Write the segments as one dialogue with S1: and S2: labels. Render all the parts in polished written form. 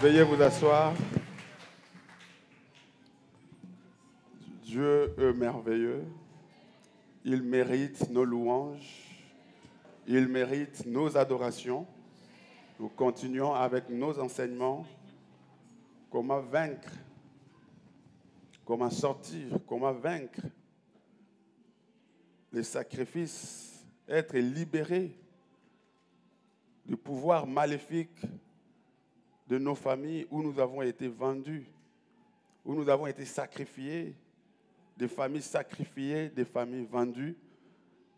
S1: Veuillez vous asseoir. Dieu est merveilleux. Il mérite nos louanges. Il mérite nos adorations. Nous continuons avec nos enseignements. Comment vaincre, comment sortir, comment vaincre les sacrifices, être libéré du pouvoir maléfique de nos familles où nous avons été vendus, où nous avons été sacrifiés, des familles sacrifiées, des familles vendues.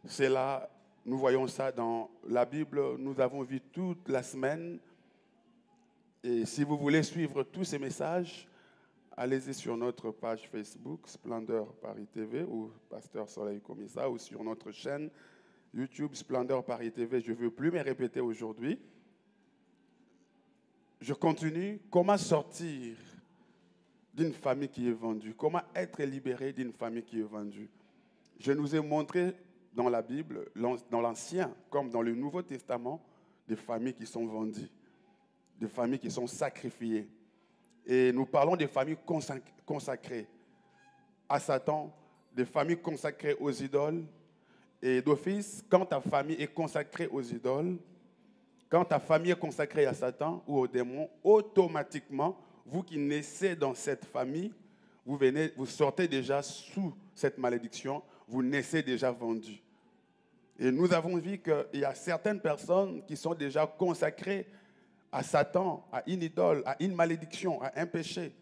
S1: C'est là, nous voyons ça dans la Bible, nous avons vu toute la semaine. Et si vous voulez suivre tous ces messages, allez-y sur notre page Facebook, Splendeur Paris TV, ou Pasteur Soleil Komissa, ou sur notre chaîne YouTube, Splendeur Paris TV. Je ne veux plus me répéter aujourd'hui. Je continue. Comment sortir d'une famille qui est vendue? Comment être libéré d'une famille qui est vendue? Je nous ai montré dans la Bible, dans l'Ancien comme dans le Nouveau Testament, des familles qui sont vendues, des familles qui sont sacrifiées. Et nous parlons des familles consacrées à Satan, des familles consacrées aux idoles. Et d'office, quand ta famille est consacrée aux idoles, quand ta famille est consacrée à Satan ou aux démons, automatiquement, vous qui naissez dans cette famille, vous sortez déjà sous cette malédiction, vous naissez déjà vendus. Et nous avons vu qu'il y a certaines personnes qui sont déjà consacrées à Satan, à une idole, à une malédiction, à un péché.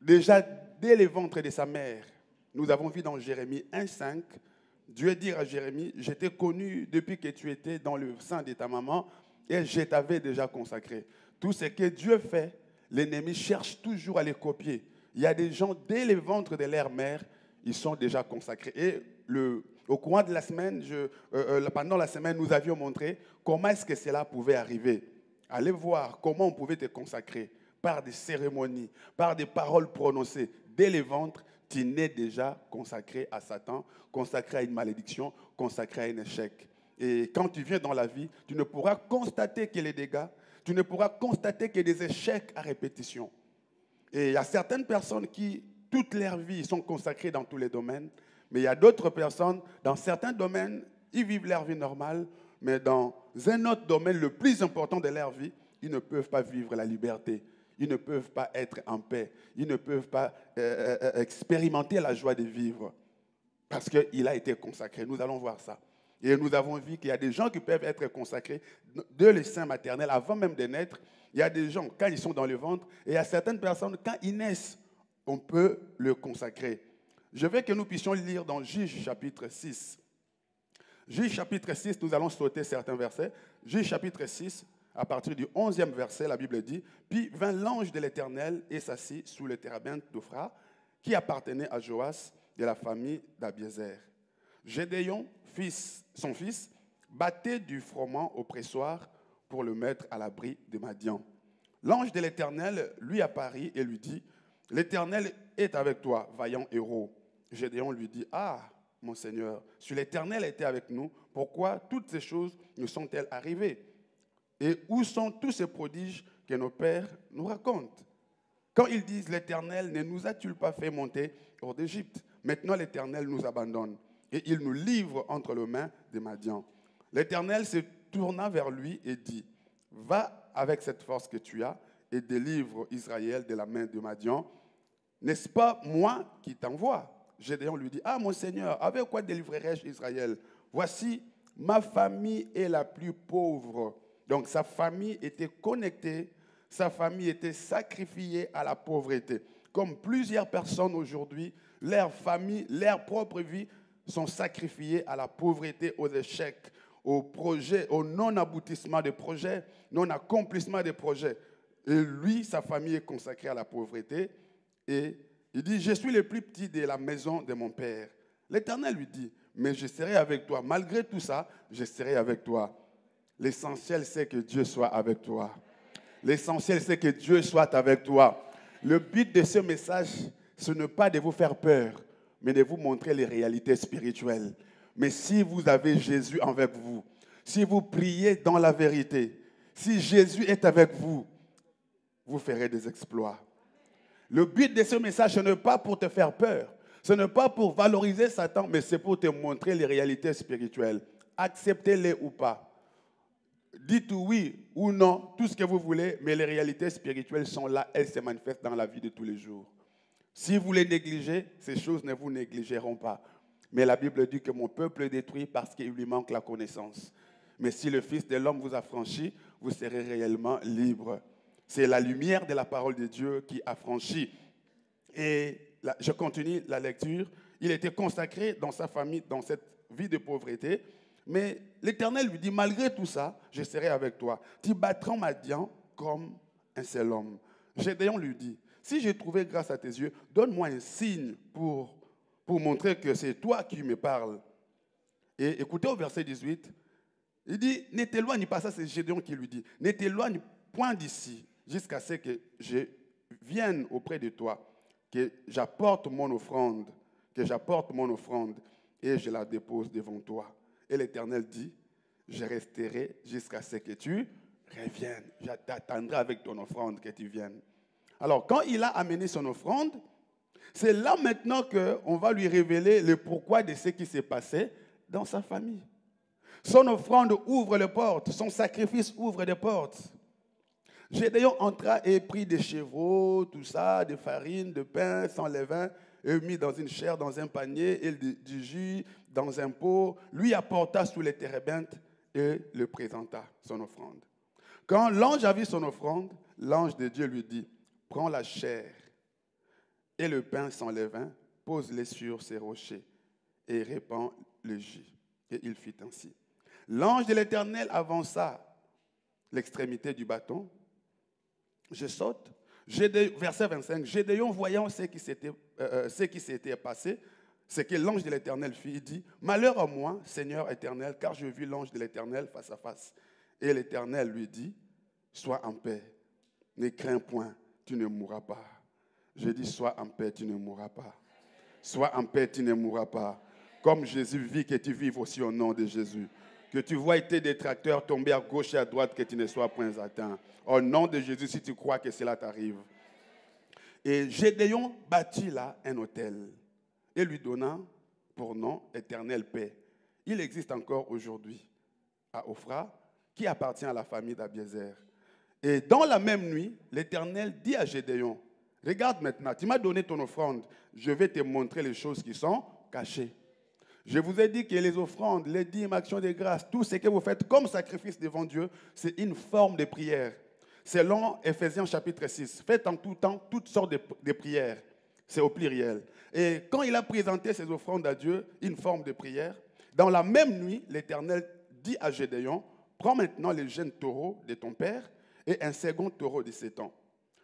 S1: Déjà, dès le ventre de sa mère, nous avons vu dans Jérémie 1,5, Dieu dit à Jérémie, je t'ai connu depuis que tu étais dans le sein de ta maman et je t'avais déjà consacré. Tout ce que Dieu fait, l'ennemi cherche toujours à les copier. Il y a des gens, dès le ventre de leur mère, ils sont déjà consacrés. Et au cours de la semaine, pendant la semaine, nous avions montré comment est-ce que cela pouvait arriver. Allez voir comment on pouvait te consacrer par des cérémonies, par des paroles prononcées. Dès le ventre, tu n'es déjà consacré à Satan, consacré à une malédiction, consacré à un échec. Et quand tu viens dans la vie, tu ne pourras constater que les dégâts, tu ne pourras constater que des échecs à répétition. Et il y a certaines personnes qui, toute leur vie, sont consacrées dans tous les domaines, mais il y a d'autres personnes, dans certains domaines, ils vivent leur vie normale, mais dans un autre domaine, le plus important de leur vie, ils ne peuvent pas vivre la liberté. Ils ne peuvent pas être en paix. Ils ne peuvent pas expérimenter la joie de vivre parce qu'il a été consacré. Nous allons voir ça. Et nous avons vu qu'il y a des gens qui peuvent être consacrés dès le sein maternel, avant même de naître. Il y a des gens, quand ils sont dans le ventre, et il y a certaines personnes, quand ils naissent, on peut le consacrer. Je veux que nous puissions lire dans Juge chapitre 6. Juge chapitre 6, nous allons sauter certains versets. Juge chapitre 6, à partir du 11e verset, la Bible dit « Puis vint l'ange de l'Éternel et s'assit sous le térabinthe d'Ophra, qui appartenait à Joas de la famille d'Abiézer. Gédéon, son fils, battait du froment au pressoir pour le mettre à l'abri de Madian. L'ange de l'Éternel lui apparut et lui dit « L'Éternel est avec toi, vaillant héros. » Gédéon lui dit « Ah, mon Seigneur, si l'Éternel était avec nous, pourquoi toutes ces choses nous sont-elles arrivées? Et où sont tous ces prodiges que nos pères nous racontent? Quand ils disent, l'Éternel ne nous a-t-il pas fait monter hors d'Égypte? Maintenant, l'Éternel nous abandonne et il nous livre entre les mains des Madians. L'Éternel se tourna vers lui et dit, va avec cette force que tu as et délivre Israël de la main de Madian. N'est-ce pas moi qui t'envoie? Gédéon lui dit, ah mon Seigneur, avec quoi délivrerai-je Israël? Voici, ma famille est la plus pauvre. Donc sa famille était connectée, sa famille était sacrifiée à la pauvreté. Comme plusieurs personnes aujourd'hui, leur famille, leur propre vie sont sacrifiées à la pauvreté, aux échecs, aux projets, au non-aboutissement des projets, non-accomplissement des projets. Et lui, sa famille est consacrée à la pauvreté. Et il dit, je suis le plus petit de la maison de mon père. L'Éternel lui dit, mais je serai avec toi. Malgré tout ça, je serai avec toi. L'essentiel, c'est que Dieu soit avec toi. L'essentiel, c'est que Dieu soit avec toi. Le but de ce message, ce n'est pas de vous faire peur, mais de vous montrer les réalités spirituelles. Mais si vous avez Jésus avec vous, si vous priez dans la vérité, si Jésus est avec vous, vous ferez des exploits. Le but de ce message, ce n'est pas pour te faire peur. Ce n'est pas pour valoriser Satan, mais c'est pour te montrer les réalités spirituelles. Acceptez-les ou pas. Dites oui ou non, tout ce que vous voulez, mais les réalités spirituelles sont là, elles se manifestent dans la vie de tous les jours. Si vous les négligez, ces choses ne vous négligeront pas. Mais la Bible dit que mon peuple est détruit parce qu'il lui manque la connaissance. Mais si le Fils de l'homme vous a franchi, vous serez réellement libre. C'est la lumière de la parole de Dieu qui a franchi. Et là, je continue la lecture. Il était consacré dans sa famille, dans cette vie de pauvreté. Mais l'Éternel lui dit, malgré tout ça, je serai avec toi. Tu battras Madian comme un seul homme. Gédéon lui dit, si j'ai trouvé grâce à tes yeux, donne-moi un signe pour montrer que c'est toi qui me parles. Et écoutez au verset 18, il dit, ne t'éloigne pas, ça c'est Gédéon qui lui dit, ne t'éloigne point d'ici, jusqu'à ce que je vienne auprès de toi, que j'apporte mon offrande, et je la dépose devant toi. Et l'Éternel dit, je resterai jusqu'à ce que tu reviennes. Je t'attendrai avec ton offrande que tu viennes. Alors, quand il a amené son offrande, c'est là maintenant qu'on va lui révéler le pourquoi de ce qui s'est passé dans sa famille. Son offrande ouvre les portes, son sacrifice ouvre des portes. Gédéon entra et prit des chevreaux, tout ça, de farine, de pain, sans levain, et mit dans une chaire, dans un panier, et du jus dans un pot, lui apporta sous les térébintes et le présenta, son offrande. Quand l'ange a vu son offrande, l'ange de Dieu lui dit, prends la chair et le pain sans levain, pose-les sur ces rochers et répand le jus. Et il fit ainsi. L'ange de l'Éternel avança l'extrémité du bâton. Je saute. Verset 25. Gédéon, voyant ce qui s'était passé, ce que l'ange de l'Éternel fit, il dit, malheur à moi, Seigneur éternel, car je vis l'ange de l'Éternel face à face. Et l'Éternel lui dit, sois en paix, ne crains point, tu ne mourras pas. Je dis, sois en paix, tu ne mourras pas. Sois en paix, tu ne mourras pas. Comme Jésus vit, que tu vives aussi au nom de Jésus. Que tu vois tes détracteurs tomber à gauche et à droite, que tu ne sois point atteint. Au nom de Jésus, si tu crois que cela t'arrive. Et Gédéon bâtit là un autel et lui donna pour nom Éternelle paix. Il existe encore aujourd'hui à Ophra, qui appartient à la famille d'Abiézer. Et dans la même nuit, l'Éternel dit à Gédéon, regarde maintenant, tu m'as donné ton offrande, je vais te montrer les choses qui sont cachées. Je vous ai dit que les offrandes, les dîmes, actions de grâce, tout ce que vous faites comme sacrifice devant Dieu, c'est une forme de prière. Selon Éphésiens chapitre 6, faites en tout temps toutes sortes de prières. C'est au pluriel. Et quand il a présenté ses offrandes à Dieu, une forme de prière, dans la même nuit, l'Éternel dit à Gédéon, prends maintenant les jeunes taureaux de ton père et un second taureau de 7 ans.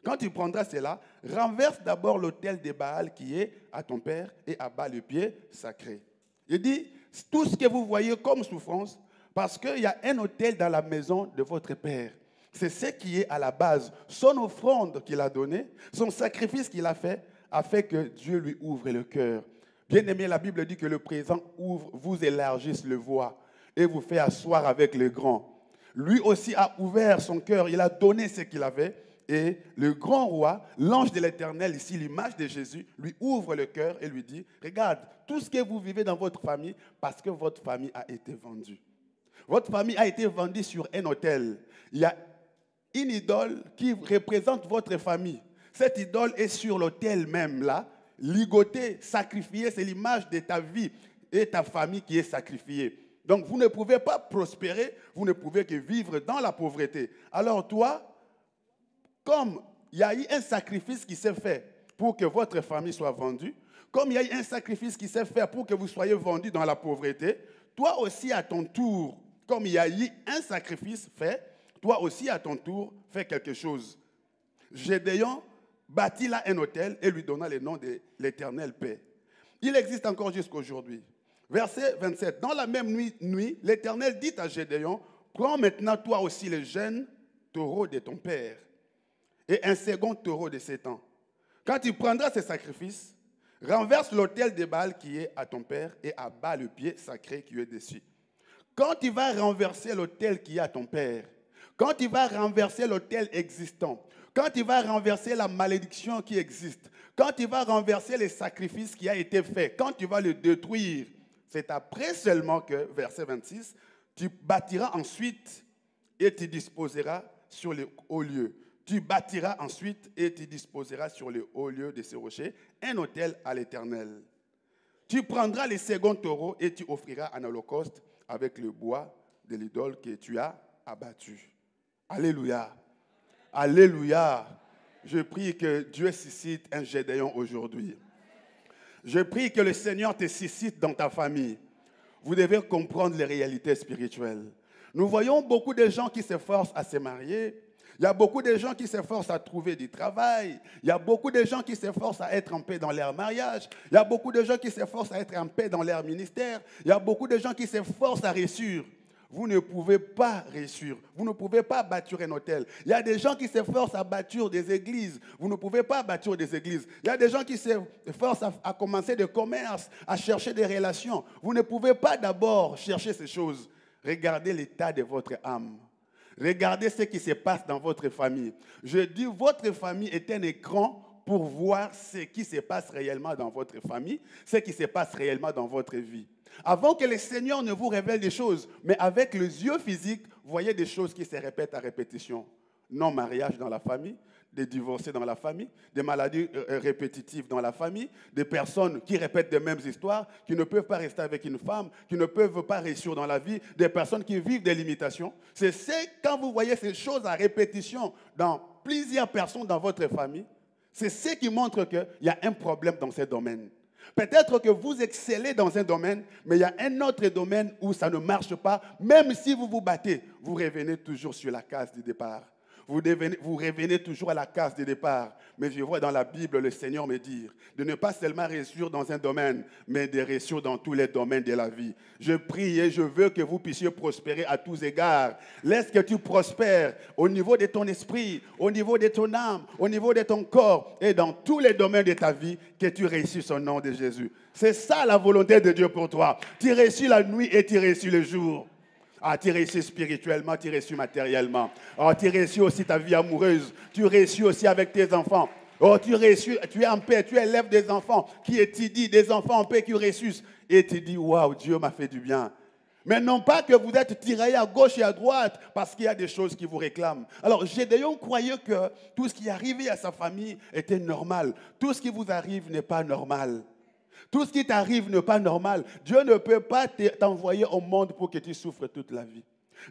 S1: Quand tu prendras cela, renverse d'abord l'autel de Baal qui est à ton père et abat le pied sacré. Il dit, tout ce que vous voyez comme souffrance, parce qu'il y a un autel dans la maison de votre père. C'est ce qui est à la base. Son offrande qu'il a donnée, son sacrifice qu'il a fait que Dieu lui ouvre le cœur. Bien aimé, la Bible dit que le présent ouvre, vous élargisse le voie et vous fait asseoir avec les grands. Lui aussi a ouvert son cœur, il a donné ce qu'il avait. Et le grand roi, l'ange de l'Éternel, ici l'image de Jésus, lui ouvre le cœur et lui dit, regarde, tout ce que vous vivez dans votre famille, parce que votre famille a été vendue. Votre famille a été vendue sur un autel. Il y a une idole qui représente votre famille. Cette idole est sur l'autel même là, ligotée, sacrifiée, c'est l'image de ta vie et ta famille qui est sacrifiée. Donc vous ne pouvez pas prospérer, vous ne pouvez que vivre dans la pauvreté. Alors toi, comme il y a eu un sacrifice qui s'est fait pour que votre famille soit vendue, comme il y a eu un sacrifice qui s'est fait pour que vous soyez vendus dans la pauvreté, toi aussi à ton tour, comme il y a eu un sacrifice fait, toi aussi à ton tour, fais quelque chose. Gédéon bâtit là un autel et lui donna le nom de l'Éternel paix. Il existe encore jusqu'à aujourd'hui. Verset 27. Dans la même nuit, l'Éternel dit à Gédéon, prends maintenant toi aussi les jeunes taureaux de ton père et un second taureau de 7 ans. Quand tu prendras ces sacrifices, renverse l'autel de Baal qui est à ton père et abat le pied sacré qui est dessus. Quand tu vas renverser l'autel qui est à ton père, quand tu vas renverser l'autel existant, quand il va renverser la malédiction qui existe, quand il va renverser les sacrifices qui a été fait, quand tu vas le détruire, c'est après seulement que, verset 26, tu bâtiras ensuite et tu disposeras sur les hauts lieux. Tu bâtiras ensuite et tu disposeras sur les hauts lieux de ces rochers un autel à l'Éternel. Tu prendras les seconds taureaux et tu offriras un holocauste avec le bois de l'idole que tu as abattu. Alléluia. Alléluia. Je prie que Dieu suscite un Gédéon aujourd'hui. Je prie que le Seigneur te suscite dans ta famille. Vous devez comprendre les réalités spirituelles. Nous voyons beaucoup de gens qui s'efforcent à se marier. Il y a beaucoup de gens qui s'efforcent à trouver du travail. Il y a beaucoup de gens qui s'efforcent à être en paix dans leur mariage. Il y a beaucoup de gens qui s'efforcent à être en paix dans leur ministère. Il y a beaucoup de gens qui s'efforcent à réussir. Vous ne pouvez pas réussir. Vous ne pouvez pas bâtir un hôtel. Il y a des gens qui s'efforcent à bâtir des églises. Vous ne pouvez pas bâtir des églises. Il y a des gens qui s'efforcent à commencer des commerces, à chercher des relations. Vous ne pouvez pas d'abord chercher ces choses. Regardez l'état de votre âme. Regardez ce qui se passe dans votre famille. Je dis, votre famille est un écran pour voir ce qui se passe réellement dans votre famille, ce qui se passe réellement dans votre vie. Avant que le Seigneur ne vous révèle des choses, mais avec les yeux physiques, vous voyez des choses qui se répètent à répétition. Non-mariage dans la famille, des divorcés dans la famille, des maladies répétitives dans la famille, des personnes qui répètent les mêmes histoires, qui ne peuvent pas rester avec une femme, qui ne peuvent pas réussir dans la vie, des personnes qui vivent des limitations. C'est quand vous voyez ces choses à répétition dans plusieurs personnes dans votre famille, c'est ce qui montre qu'il y a un problème dans ce domaine. Peut-être que vous excellez dans un domaine, mais il y a un autre domaine où ça ne marche pas. Même si vous vous battez, vous revenez toujours sur la case du départ. Vous revenez toujours à la case de départ. Mais je vois dans la Bible le Seigneur me dire de ne pas seulement réussir dans un domaine, mais de réussir dans tous les domaines de la vie. Je prie et je veux que vous puissiez prospérer à tous égards. Laisse que tu prospères au niveau de ton esprit, au niveau de ton âme, au niveau de ton corps et dans tous les domaines de ta vie, que tu réussisses au nom de Jésus. C'est ça la volonté de Dieu pour toi. Tu réussis la nuit et tu réussis le jour. Ah, tu réussis spirituellement, tu réussis matériellement. Oh, tu réussis aussi ta vie amoureuse. Tu réussis aussi avec tes enfants. Oh, tu réussis, tu es en paix, tu élèves des enfants qui étudient, des enfants en paix qui réussissent. Et tu dis, waouh, Dieu m'a fait du bien. Mais non pas que vous êtes tiraillés à gauche et à droite parce qu'il y a des choses qui vous réclament. Alors, Gédéon croyait que tout ce qui arrivait à sa famille était normal. Tout ce qui vous arrive n'est pas normal. Tout ce qui t'arrive n'est pas normal. Dieu ne peut pas t'envoyer au monde pour que tu souffres toute la vie.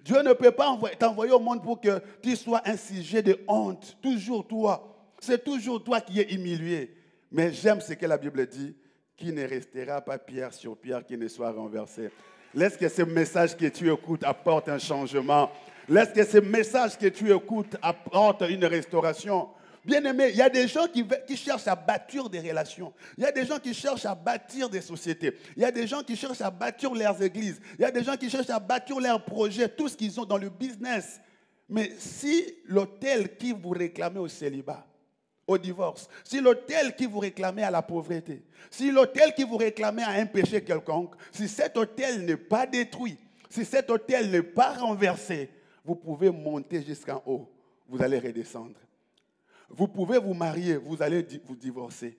S1: Dieu ne peut pas t'envoyer au monde pour que tu sois un sujet de honte. Toujours toi. C'est toujours toi qui es humilié. Mais j'aime ce que la Bible dit, qui ne restera pas pierre sur pierre qui ne soit renversé. Laisse que ce message que tu écoutes apporte un changement. Laisse que ce message que tu écoutes apporte une restauration. Bien-aimé, il y a des gens qui cherchent à bâtir des relations. Il y a des gens qui cherchent à bâtir des sociétés. Il y a des gens qui cherchent à bâtir leurs églises. Il y a des gens qui cherchent à bâtir leurs projets, tout ce qu'ils ont dans le business. Mais si l'autel qui vous réclamait au célibat, au divorce, si l'autel qui vous réclamait à la pauvreté, si l'autel qui vous réclamait à un péché quelconque, si cet autel n'est pas détruit, si cet autel n'est pas renversé, vous pouvez monter jusqu'en haut, vous allez redescendre. Vous pouvez vous marier, vous allez vous divorcer.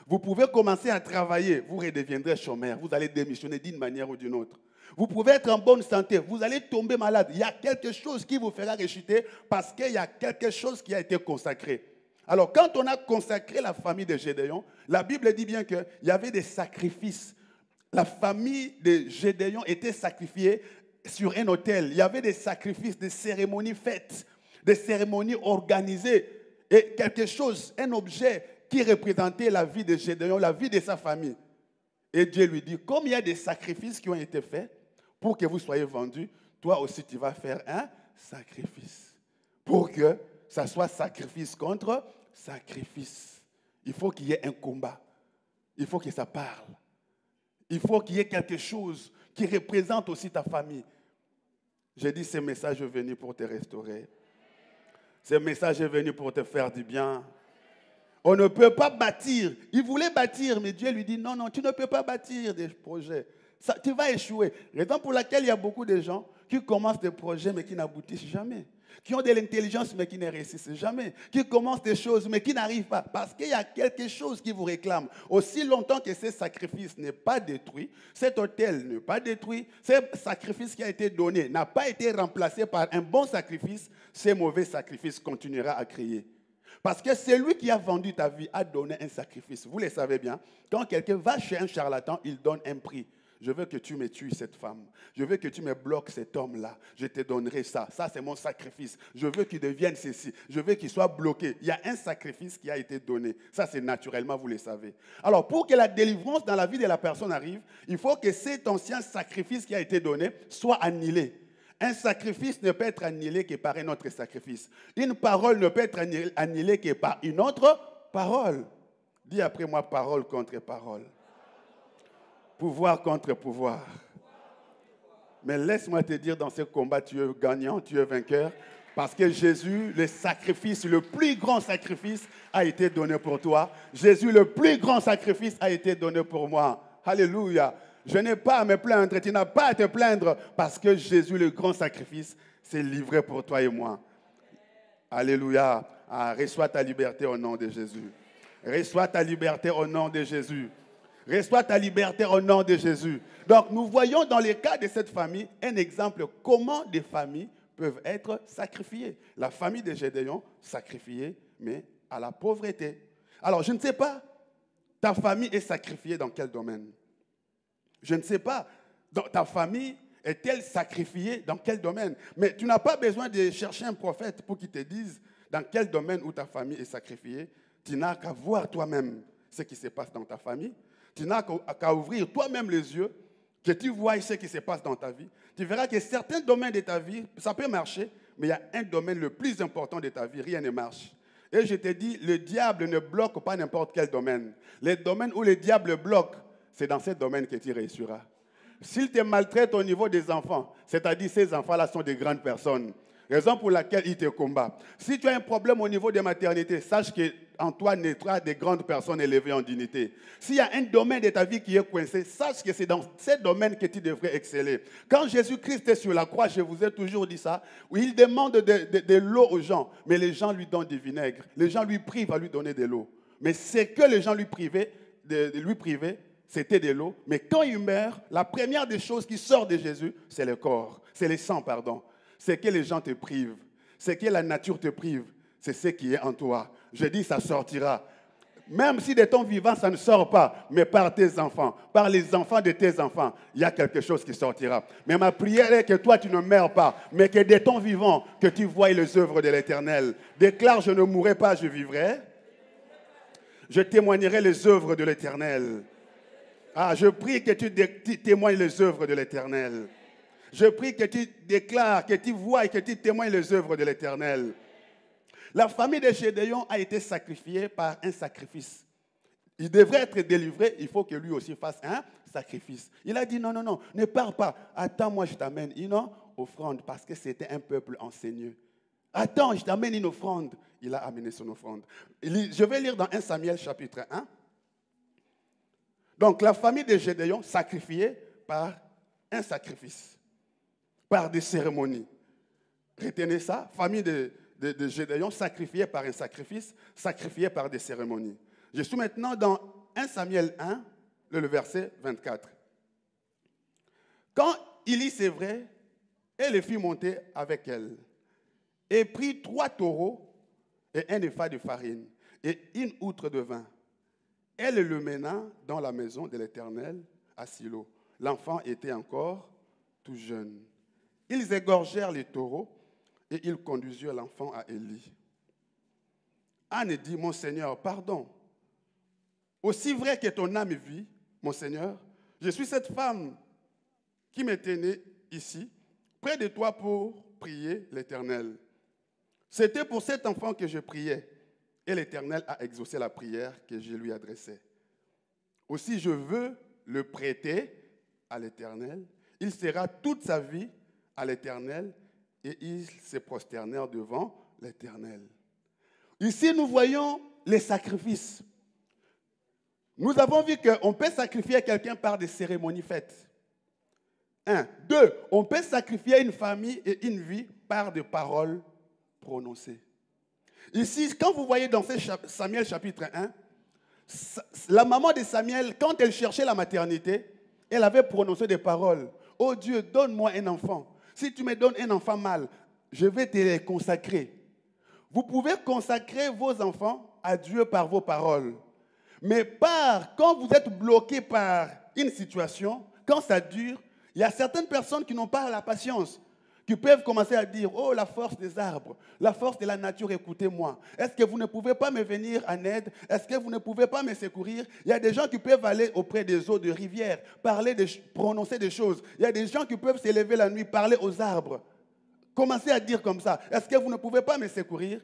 S1: Vous pouvez commencer à travailler, vous redeviendrez chômeur, vous allez démissionner d'une manière ou d'une autre. Vous pouvez être en bonne santé, vous allez tomber malade. Il y a quelque chose qui vous fera rechuter parce qu'il y a quelque chose qui a été consacré. Alors, quand on a consacré la famille de Gédéon, la Bible dit bien qu'il y avait des sacrifices. La famille de Gédéon était sacrifiée sur un autel. Il y avait des sacrifices, des cérémonies faites, des cérémonies organisées. Et quelque chose, un objet qui représentait la vie de Gédéon, la vie de sa famille. Et Dieu lui dit, comme il y a des sacrifices qui ont été faits pour que vous soyez vendus, toi aussi tu vas faire un sacrifice. Pour que ça soit sacrifice contre sacrifice. Il faut qu'il y ait un combat. Il faut que ça parle. Il faut qu'il y ait quelque chose qui représente aussi ta famille. J'ai dit, ce message est venu pour te restaurer. Ce message est venu pour te faire du bien. On ne peut pas bâtir. Il voulait bâtir, mais Dieu lui dit, non, non, tu ne peux pas bâtir des projets. Tu vas échouer. Raison pour laquelle il y a beaucoup de gens qui commencent des projets, mais qui n'aboutissent jamais. qui ont de l'intelligence mais qui ne réussissent jamais, qui commencent des choses mais qui n'arrivent pas, parce qu'il y a quelque chose qui vous réclame. Aussi longtemps que ce sacrifice n'est pas détruit, cet autel n'est pas détruit, ce sacrifice qui a été donné n'a pas été remplacé par un bon sacrifice, ce mauvais sacrifice continuera à crier. Parce que celui qui a vendu ta vie a donné un sacrifice. Vous le savez bien, quand quelqu'un va chez un charlatan, il donne un prix. Je veux que tu me tues cette femme. Je veux que tu me bloques cet homme-là. Je te donnerai ça. Ça, c'est mon sacrifice. Je veux qu'il devienne ceci. Je veux qu'il soit bloqué. Il y a un sacrifice qui a été donné. Ça, c'est naturellement, vous le savez. Alors, pour que la délivrance dans la vie de la personne arrive, il faut que cet ancien sacrifice qui a été donné soit annihilé. Un sacrifice ne peut être annihilé que par un autre sacrifice. Une parole ne peut être annihilée que par une autre parole. Dis après moi, parole contre parole. Pouvoir contre pouvoir. Mais laisse-moi te dire, dans ce combat, tu es gagnant, tu es vainqueur, parce que Jésus, le sacrifice, le plus grand sacrifice a été donné pour toi. Jésus, le plus grand sacrifice a été donné pour moi. Alléluia. Je n'ai pas à me plaindre, tu n'as pas à te plaindre, parce que Jésus, le grand sacrifice, s'est livré pour toi et moi. Alléluia. Ah, reçois ta liberté au nom de Jésus. Reçois ta liberté au nom de Jésus. Reçois ta liberté au nom de Jésus. Donc, nous voyons dans le cas de cette famille un exemple comment des familles peuvent être sacrifiées. La famille de Gédéon, sacrifiée, mais à la pauvreté. Alors, je ne sais pas, ta famille est sacrifiée dans quel domaine? Je ne sais pas, ta famille est-elle sacrifiée dans quel domaine? Mais tu n'as pas besoin de chercher un prophète pour qu'il te dise dans quel domaine où ta famille est sacrifiée. Tu n'as qu'à voir toi-même ce qui se passe dans ta famille. Tu n'as qu'à ouvrir toi-même les yeux, que tu vois ce qui se passe dans ta vie. Tu verras que certains domaines de ta vie, ça peut marcher, mais il y a un domaine le plus important de ta vie, rien ne marche. Et je te dis, le diable ne bloque pas n'importe quel domaine. Les domaines où le diable bloque, c'est dans ce domaine que tu réussiras. S'il te maltraite au niveau des enfants, c'est-à-dire ces enfants-là sont des grandes personnes, raison pour laquelle il te combat. Si tu as un problème au niveau des maternités, sache qu'en toi naîtra des grandes personnes élevées en dignité. S'il y a un domaine de ta vie qui est coincé, sache que c'est dans ce domaine que tu devrais exceller. Quand Jésus-Christ est sur la croix, je vous ai toujours dit ça, où il demande de l'eau aux gens, mais les gens lui donnent du vinaigre. Les gens lui privent à lui donner de l'eau. Mais c'est que les gens lui privaient, c'était de l'eau. Mais quand il meurt, la première des choses qui sort de Jésus, c'est le corps, c'est le sang, pardon. C'est que les gens te privent, c'est que la nature te prive, c'est ce qui est en toi. Je dis, ça sortira. Même si de ton vivant, ça ne sort pas, mais par tes enfants, par les enfants de tes enfants, il y a quelque chose qui sortira. Mais ma prière est que toi, tu ne meurs pas, mais que de ton vivant, que tu voies les œuvres de l'Éternel. Déclare, je ne mourrai pas, je vivrai. Je témoignerai les œuvres de l'Éternel. Ah, je prie que tu témoignes les œuvres de l'Éternel. Je prie que tu déclares, que tu vois et que tu témoignes les œuvres de l'Éternel. La famille de Gédéon a été sacrifiée par un sacrifice. Il devrait être délivré, il faut que lui aussi fasse un sacrifice. Il a dit non, non, non, ne pars pas. Attends, moi je t'amène une offrande parce que c'était un peuple enseigné. Attends, je t'amène une offrande. Il a amené son offrande. Je vais lire dans 1 Samuel chapitre 1. Donc la famille de Gédéon sacrifiée par un sacrifice, par des cérémonies. Retenez ça, famille de Gédéon sacrifiée par un sacrifice, sacrifiée par des cérémonies. Je suis maintenant dans 1 Samuel 1, le verset 24. Quand Élie, c'est vrai, elle les fit monter avec elle, et prit 3 taureaux et un épha de farine, et une outre de vin. Elle le mena dans la maison de l'Éternel à Silo. L'enfant était encore tout jeune. Ils égorgèrent les taureaux et ils conduisirent l'enfant à Élie. Anne dit, mon Seigneur, pardon. Aussi vrai que ton âme vit, mon Seigneur, je suis cette femme qui me tenait ici, près de toi pour prier l'Éternel. C'était pour cet enfant que je priais. Et l'Éternel a exaucé la prière que je lui adressais. Aussi, je veux le prêter à l'Éternel. Il sera toute sa vie à l'Éternel et ils se prosternèrent devant l'Éternel. Ici, nous voyons les sacrifices. Nous avons vu qu'on peut sacrifier quelqu'un par des cérémonies faites. 1. 2. On peut sacrifier une famille et une vie par des paroles prononcer. Ici, quand vous voyez dans Samuel chapitre 1, la maman de Samuel, quand elle cherchait la maternité, elle avait prononcé des paroles. « Oh Dieu, donne-moi un enfant. Si tu me donnes un enfant mâle, je vais te les consacrer. » Vous pouvez consacrer vos enfants à Dieu par vos paroles. Mais quand vous êtes bloqué par une situation, quand ça dure, il y a certaines personnes qui n'ont pas la patience, qui peuvent commencer à dire « Oh, la force des arbres, la force de la nature, écoutez-moi. Est-ce que vous ne pouvez pas me venir en aide? Est-ce que vous ne pouvez pas me secourir ?» Il y a des gens qui peuvent aller auprès des eaux de rivière, prononcer des choses. Il y a des gens qui peuvent se lever la nuit, parler aux arbres. Commencez à dire comme ça. Est-ce que vous ne pouvez pas me secourir?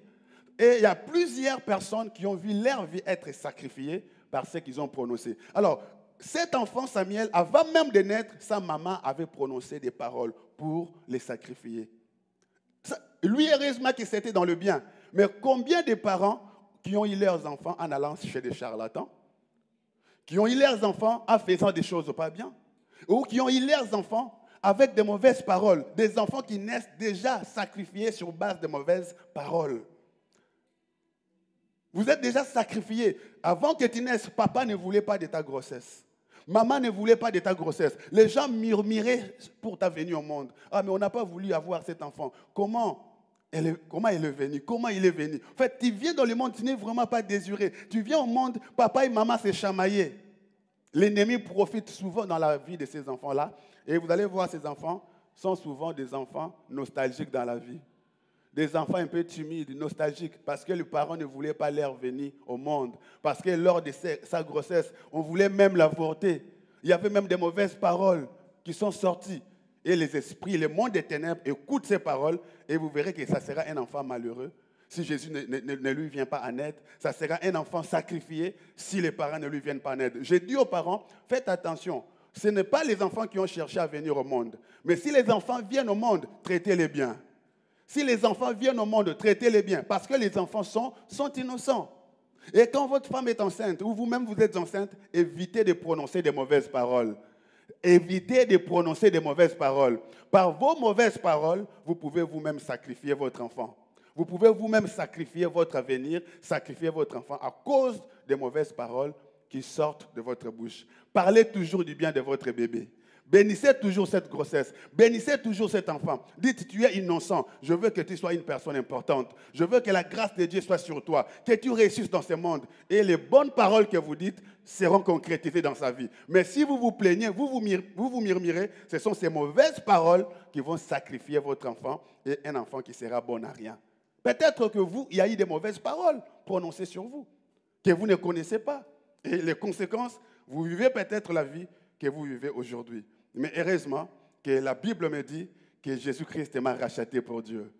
S1: Et il y a plusieurs personnes qui ont vu leur vie être sacrifiée par ce qu'ils ont prononcé. Alors, cet enfant Samuel, avant même de naître, sa maman avait prononcé des paroles pour les sacrifier. Lui, heureusement que c'était dans le bien. Mais combien de parents qui ont eu leurs enfants en allant chez des charlatans, qui ont eu leurs enfants en faisant des choses pas bien, ou qui ont eu leurs enfants avec de mauvaises paroles, des enfants qui naissent déjà sacrifiés sur base de mauvaises paroles. Vous êtes déjà sacrifié. Avant que tu naisses, papa ne voulait pas de ta grossesse. Maman ne voulait pas de ta grossesse. Les gens murmuraient pour ta venue au monde. Ah, mais on n'a pas voulu avoir cet enfant. Comment il est venu? Comment il est venu? En fait, tu viens dans le monde, tu n'es vraiment pas désiré. Tu viens au monde, papa et maman s'est chamaillés. L'ennemi profite souvent dans la vie de ces enfants-là. Et vous allez voir, ces enfants sont souvent des enfants nostalgiques dans la vie. Des enfants un peu timides, nostalgiques, parce que les parents ne voulaient pas leur venir au monde. Parce que lors de sa grossesse, on voulait même l'avorter. Il y avait même des mauvaises paroles qui sont sorties. Et les esprits, le monde des ténèbres écoutent ces paroles et vous verrez que ça sera un enfant malheureux si Jésus ne lui vient pas en aide. Ça sera un enfant sacrifié si les parents ne lui viennent pas en aide. J'ai dit aux parents, faites attention. Ce n'est pas les enfants qui ont cherché à venir au monde. Mais si les enfants viennent au monde, traitez-les bien. Si les enfants viennent au monde, traitez-les bien, parce que les enfants sont innocents. Et quand votre femme est enceinte, ou vous-même vous êtes enceinte, évitez de prononcer des mauvaises paroles. Évitez de prononcer des mauvaises paroles. Par vos mauvaises paroles, vous pouvez vous-même sacrifier votre enfant. Vous pouvez vous-même sacrifier votre avenir, sacrifier votre enfant à cause des mauvaises paroles qui sortent de votre bouche. Parlez toujours du bien de votre bébé. Bénissez toujours cette grossesse. Bénissez toujours cet enfant. Dites, tu es innocent. Je veux que tu sois une personne importante. Je veux que la grâce de Dieu soit sur toi. Que tu réussisses dans ce monde. Et les bonnes paroles que vous dites seront concrétisées dans sa vie. Mais si vous vous plaignez, vous murmurez, ce sont ces mauvaises paroles qui vont sacrifier votre enfant et un enfant qui sera bon à rien. Peut-être que il y a eu des mauvaises paroles prononcées sur vous que vous ne connaissez pas. Et les conséquences, vous vivez peut-être la vie que vous vivez aujourd'hui. Mais heureusement que la Bible me dit que Jésus-Christ m'a racheté pour Dieu.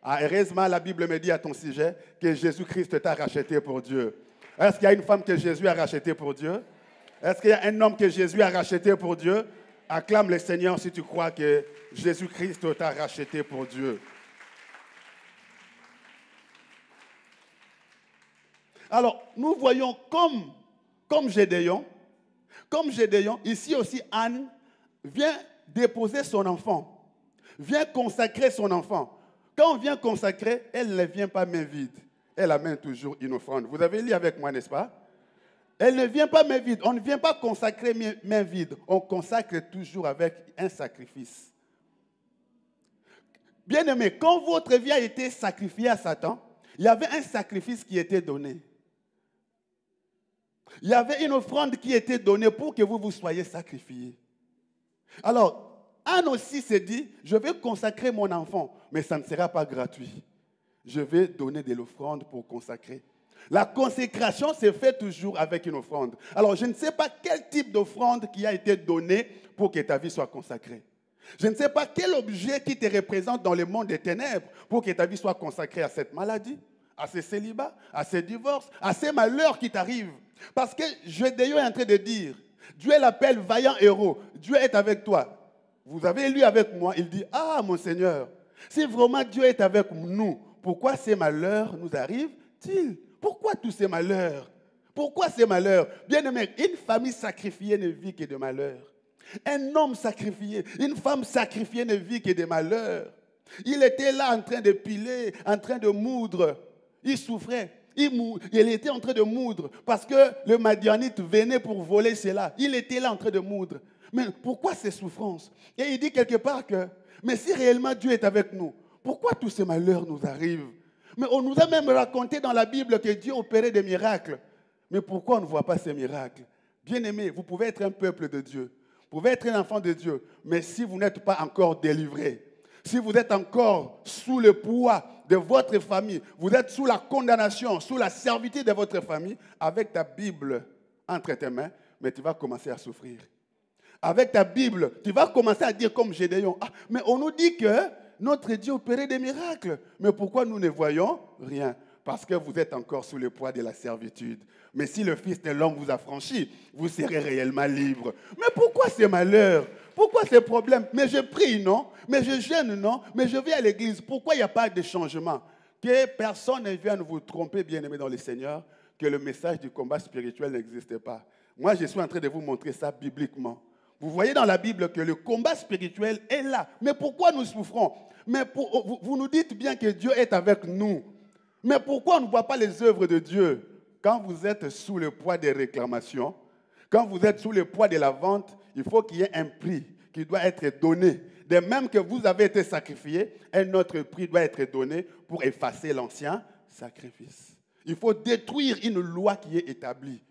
S1: Ah, heureusement, la Bible me dit à ton sujet que Jésus-Christ t'a racheté pour Dieu. Est-ce qu'il y a une femme que Jésus a rachetée pour Dieu? Est-ce qu'il y a un homme que Jésus a racheté pour Dieu? Acclame le Seigneur si tu crois que Jésus-Christ t'a racheté pour Dieu. Alors, nous voyons comme Gédéon, ici aussi Anne vient déposer son enfant, vient consacrer son enfant. Quand on vient consacrer, elle ne vient pas main vide. Elle amène toujours une offrande. Vous avez lu avec moi, n'est-ce pas? Elle ne vient pas main vide. On ne vient pas consacrer main vide. On consacre toujours avec un sacrifice. Bien-aimé, quand votre vie a été sacrifiée à Satan, il y avait un sacrifice qui était donné. Il y avait une offrande qui était donnée pour que vous soyez sacrifiés. Alors, Anne aussi s'est dit, je vais consacrer mon enfant, mais ça ne sera pas gratuit. Je vais donner de l'offrande pour consacrer. La consécration se fait toujours avec une offrande. Alors, je ne sais pas quel type d'offrande qui a été donnée pour que ta vie soit consacrée. Je ne sais pas quel objet qui te représente dans le monde des ténèbres pour que ta vie soit consacrée à cette maladie, à ce célibat, à ce divorce, à ces malheurs qui t'arrivent. Parce que Gédéon est en train de dire, Dieu l'appelle vaillant héros, Dieu est avec toi. Vous avez lu avec moi, il dit, ah mon Seigneur, si vraiment Dieu est avec nous, pourquoi ces malheurs nous arrivent-ils? Pourquoi tous ces malheurs? Pourquoi ces malheurs? Bien-aimé, une famille sacrifiée ne vit que de malheurs. Un homme sacrifié, une femme sacrifiée ne vit que de malheurs. Il était là en train de piler, en train de moudre. Il souffrait. Il était en train de moudre parce que le Madianite venait pour voler cela. Il était là en train de moudre. Mais pourquoi ces souffrances? Et il dit quelque part que, mais si réellement Dieu est avec nous, pourquoi tous ces malheurs nous arrivent? Mais on nous a même raconté dans la Bible que Dieu opérait des miracles. Mais pourquoi on ne voit pas ces miracles? Bien-aimés, vous pouvez être un peuple de Dieu. Vous pouvez être un enfant de Dieu. Mais si vous n'êtes pas encore délivré, si vous êtes encore sous le poids de votre famille, vous êtes sous la condamnation, sous la servitude de votre famille, avec ta Bible entre tes mains, mais tu vas commencer à souffrir. Avec ta Bible, tu vas commencer à dire comme Gédéon, ah, mais on nous dit que notre Dieu opérait des miracles. Mais pourquoi nous ne voyons rien? Parce que vous êtes encore sous le poids de la servitude. Mais si le Fils de l'homme vous a franchi, vous serez réellement libre. Mais pourquoi ces malheurs? Pourquoi ces problèmes? Mais je prie, non? Mais je jeûne, non? Mais je vais à l'église. Pourquoi il n'y a pas de changement? Que personne ne vienne vous tromper, bien-aimés dans le Seigneur, que le message du combat spirituel n'existe pas. Moi, je suis en train de vous montrer ça bibliquement. Vous voyez dans la Bible que le combat spirituel est là. Mais pourquoi nous souffrons? Mais vous nous dites bien que Dieu est avec nous. Mais pourquoi on ne voit pas les œuvres de Dieu? Quand vous êtes sous le poids des réclamations, quand vous êtes sous le poids de la vente, il faut qu'il y ait un prix qui doit être donné. De même que vous avez été sacrifié, un autre prix doit être donné pour effacer l'ancien sacrifice. Il faut détruire une loi qui est établie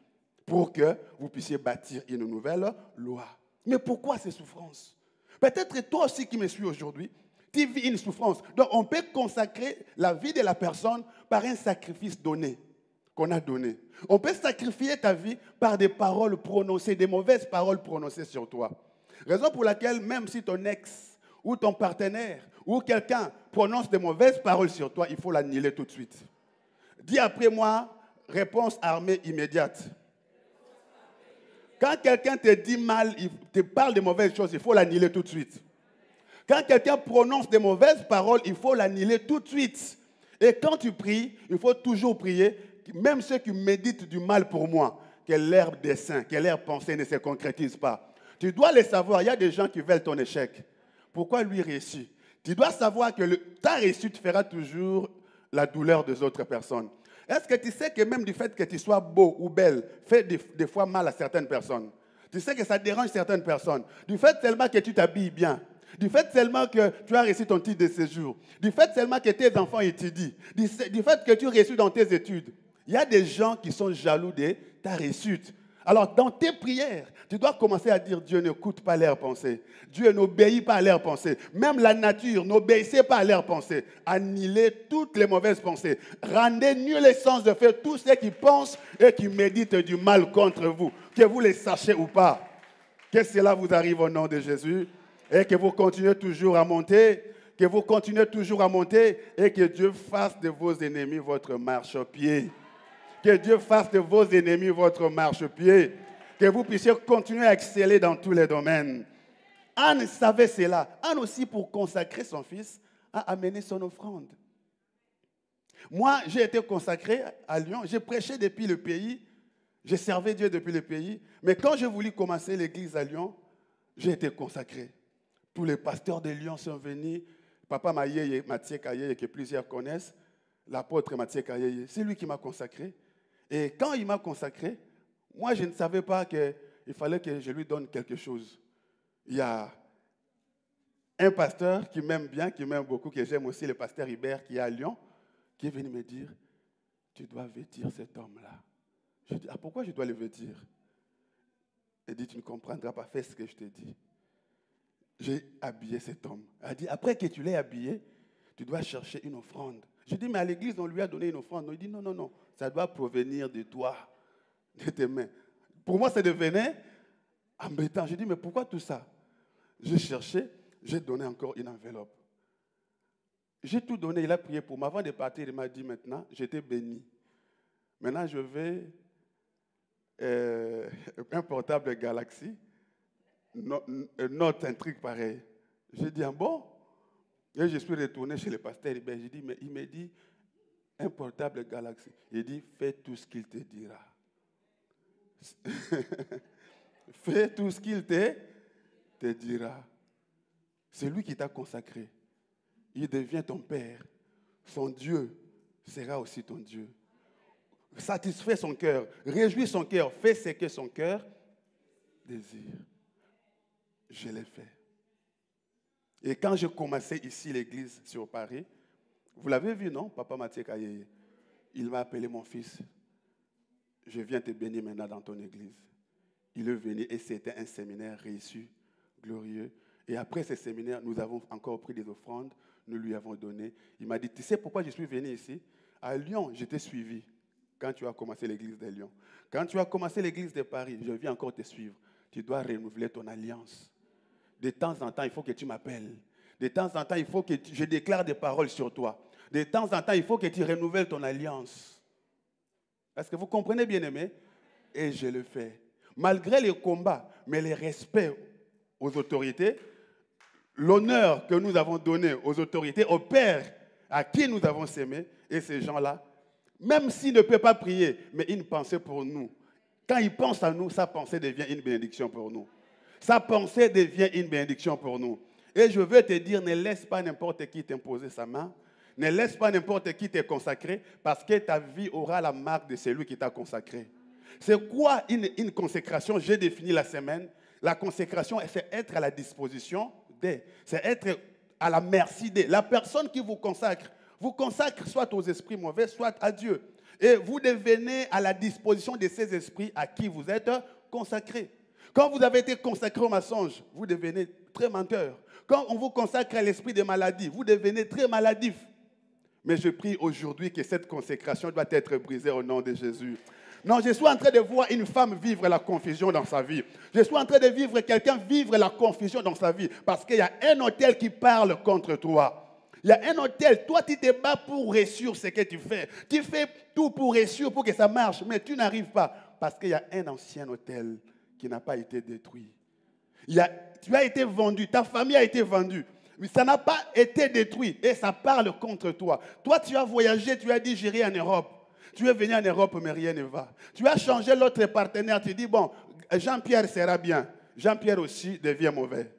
S1: pour que vous puissiez bâtir une nouvelle loi. Mais pourquoi ces souffrances? Peut-être toi aussi qui me suis aujourd'hui, tu vis une souffrance. Donc on peut consacrer la vie de la personne par un sacrifice donné, qu'on a donné. On peut sacrifier ta vie par des paroles prononcées, des mauvaises paroles prononcées sur toi. Raison pour laquelle même si ton ex ou ton partenaire ou quelqu'un prononce des mauvaises paroles sur toi, il faut l'annuler tout de suite. Dis après moi, réponse armée immédiate. Quand quelqu'un te dit mal, il te parle de mauvaises choses, il faut l'annuler tout de suite. Quand quelqu'un prononce des mauvaises paroles, il faut l'annuler tout de suite. Et quand tu pries, il faut toujours prier, même ceux qui méditent du mal pour moi, que leur dessein, que leur pensée ne se concrétise pas. Tu dois le savoir, il y a des gens qui veulent ton échec. Pourquoi lui réussit? Tu dois savoir que ta réussite fera toujours la douleur des autres personnes. Est-ce que tu sais que même du fait que tu sois beau ou belle, fait des fois mal à certaines personnes? Tu sais que ça dérange certaines personnes. Du fait seulement que tu t'habilles bien. Du fait seulement que tu as reçu ton titre de séjour. Du fait seulement que tes enfants étudient. Du fait que tu réussis dans tes études. Il y a des gens qui sont jaloux de ta réussite. Alors, dans tes prières, tu dois commencer à dire Dieu n'écoute pas leurs pensées. Dieu n'obéit pas à leurs pensées. Même la nature n'obéissait pas à leurs pensées. Annulez toutes les mauvaises pensées. Rendez nul le sens de faire tous ceux qui pensent et qui méditent du mal contre vous. Que vous les sachiez ou pas. Que cela vous arrive au nom de Jésus. Et que vous continuez toujours à monter. Que vous continuez toujours à monter. Et que Dieu fasse de vos ennemis votre marchepied. Que Dieu fasse de vos ennemis votre marchepied. Que vous puissiez continuer à exceller dans tous les domaines. Anne savait cela. Anne aussi, pour consacrer son fils, a amené son offrande. Moi, j'ai été consacré à Lyon. J'ai prêché depuis le pays. J'ai servi Dieu depuis le pays. Mais quand j'ai voulu commencer l'église à Lyon, j'ai été consacré. Tous les pasteurs de Lyon sont venus. Papa Maïe, Mathieu Kaye, que plusieurs connaissent. L'apôtre Mathieu Kaye, c'est lui qui m'a consacré. Et quand il m'a consacré, moi, je ne savais pas qu'il fallait que je lui donne quelque chose. Il y a un pasteur qui m'aime bien, qui m'aime beaucoup, que j'aime aussi, le pasteur Hubert, qui est à Lyon, qui est venu me dire, tu dois vêtir cet homme-là. Je dis, ah, pourquoi je dois le vêtir? Il dit, tu ne comprendras pas, fais ce que je te dis. J'ai habillé cet homme. Elle dit, après que tu l'aies habillé, tu dois chercher une offrande. Je dis, mais à l'église, on lui a donné une offrande. Il dit, non, non, non, ça doit provenir de toi, de tes mains. Pour moi, ça devenait embêtant. Je dis, mais pourquoi tout ça? J'ai cherché, j'ai donné encore une enveloppe. J'ai tout donné, il a prié pour moi. Avant de partir, il m'a dit, maintenant, j'étais béni. Maintenant, je vais un portable Galaxy, note un truc pareil. J'ai dit, ah bon? Et je suis retourné chez le pasteur. J'ai dit, mais il me dit, un portable Galaxy. Il dit, fais tout ce qu'il te dira. Fais tout ce qu'il te dira. C'est lui qui t'a consacré. il devient ton Père. Son Dieu sera aussi ton Dieu. Satisfais son cœur, réjouis son cœur, fais ce que son cœur désire. Je l'ai fait. Et quand je commençais ici l'église sur Paris, vous l'avez vu, non, Papa Mathieu Kayeye? Il m'a appelé mon fils. Je viens te bénir maintenant dans ton église. Il est venu et c'était un séminaire réussi, glorieux. Et après ce séminaire, nous avons encore pris des offrandes, nous lui avons donné. Il m'a dit, tu sais pourquoi je suis venu ici? À Lyon, je t'ai suivi quand tu as commencé l'église de Lyon. Quand tu as commencé l'église de Paris, je viens encore te suivre. Tu dois renouveler ton alliance. De temps en temps, il faut que tu m'appelles. De temps en temps, il faut que je déclare des paroles sur toi. De temps en temps, il faut que tu renouvelles ton alliance. Est-ce que vous comprenez, bien-aimés? Et je le fais. Malgré les combats, mais le respect aux autorités, l'honneur que nous avons donné aux autorités, aux pères à qui nous avons sémé, et ces gens-là, même s'ils ne peuvent pas prier, mais ils pensaient pour nous. Quand ils pensent à nous, sa pensée devient une bénédiction pour nous. Sa pensée devient une bénédiction pour nous. Et je veux te dire, ne laisse pas n'importe qui t'imposer sa main. Ne laisse pas n'importe qui te consacrer, parce que ta vie aura la marque de celui qui t'a consacré. C'est quoi une consécration? J'ai défini la semaine. La consécration, c'est être à la disposition des. C'est être à la merci des. La personne qui vous consacre soit aux esprits mauvais, soit à Dieu. Et vous devenez à la disposition de ces esprits à qui vous êtes consacrés. Quand vous avez été consacré au mensonge, vous devenez très menteur. Quand on vous consacre à l'esprit de maladie, vous devenez très maladif. Mais je prie aujourd'hui que cette consécration doit être brisée au nom de Jésus. Non, je suis en train de voir une femme vivre la confusion dans sa vie. Je suis en train de vivre quelqu'un vivre la confusion dans sa vie. Parce qu'il y a un hôtel qui parle contre toi. Il y a un hôtel. Toi, tu te bats pour réussir ce que tu fais. Tu fais tout pour réussir, pour que ça marche. Mais tu n'arrives pas. Parce qu'il y a un ancien hôtel qui n'a pas été détruit. Tu as été vendu. Ta famille a été vendue. Mais ça n'a pas été détruit. Et ça parle contre toi. Toi, tu as voyagé. Tu as dit, j'irai en Europe. Tu es venu en Europe, mais rien ne va. Tu as changé l'autre partenaire. Tu dis, bon, Jean-Pierre sera bien. Jean-Pierre aussi devient mauvais.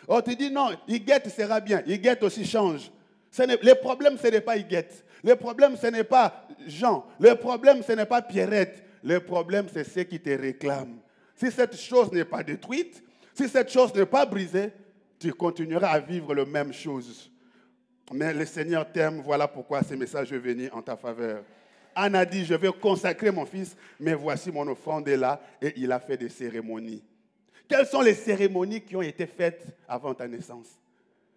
S1: Oh, tu dis, non, Higuette sera bien. Higuette aussi change. Le problème, ce n'est pas Higuette. Le problème, ce n'est pas Jean. Le problème, ce n'est pas Pierrette. Le problème, c'est ceux qui te réclament. Si cette chose n'est pas détruite, si cette chose n'est pas brisée, tu continueras à vivre la même chose. Mais le Seigneur t'aime. Voilà pourquoi ce message est venu en ta faveur. Anne a dit, je vais consacrer mon fils, mais voici mon offrande est là, et il a fait des cérémonies. Quelles sont les cérémonies qui ont été faites avant ta naissance?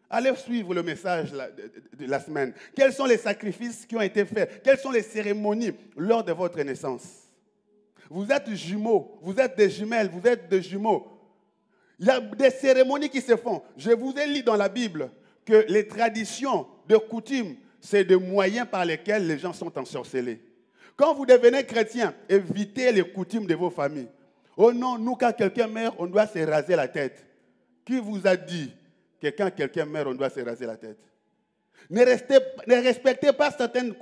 S1: Allez suivre le message de la semaine. Quels sont les sacrifices qui ont été faits? Quelles sont les cérémonies lors de votre naissance? Vous êtes jumeaux, vous êtes des jumelles, vous êtes des jumeaux. Il y a des cérémonies qui se font. Je vous ai lu dans la Bible que les traditions de coutumes, c'est des moyens par lesquels les gens sont ensorcelés. Quand vous devenez chrétien, évitez les coutumes de vos familles. Oh non, nous, quand quelqu'un meurt, on doit se raser la tête. Qui vous a dit que quand quelqu'un meurt, on doit se raser la tête? Ne respectez pas certaines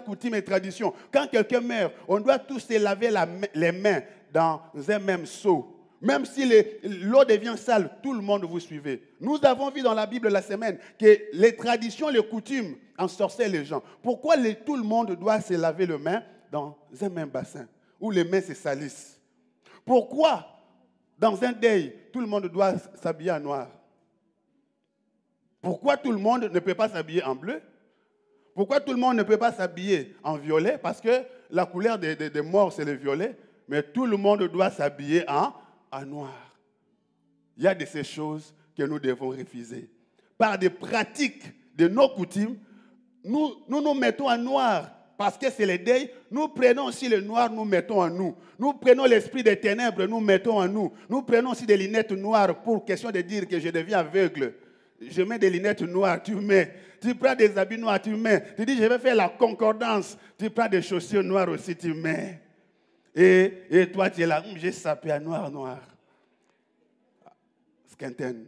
S1: coutumes et traditions. Quand quelqu'un meurt, on doit tous se laver les mains dans un même seau. Même si l'eau devient sale, tout le monde vous suivez. Nous avons vu dans la Bible la semaine que les traditions, les coutumes ensorcellent les gens. Pourquoi tout le monde doit se laver les mains dans un même bassin où les mains se salissent? Pourquoi dans un deuil, tout le monde doit s'habiller en noir? Pourquoi tout le monde ne peut pas s'habiller en bleu? Pourquoi tout le monde ne peut pas s'habiller en violet? Parce que la couleur des morts, c'est le violet. Mais tout le monde doit s'habiller en noir. Il y a de ces choses que nous devons refuser. Par des pratiques de nos coutumes, nous mettons en noir parce que c'est le deuil. Nous prenons aussi le noir, nous mettons en nous. Nous prenons l'esprit des ténèbres, nous mettons en nous. Nous prenons aussi des lunettes noires pour question de dire que je deviens aveugle. Je mets des lunettes noires, tu mets. Tu prends des habits noirs, tu mets. Tu dis, je vais faire la concordance. Tu prends des chaussures noires aussi, tu mets. Et toi, tu es là, j'ai sapé à noir. Skinten.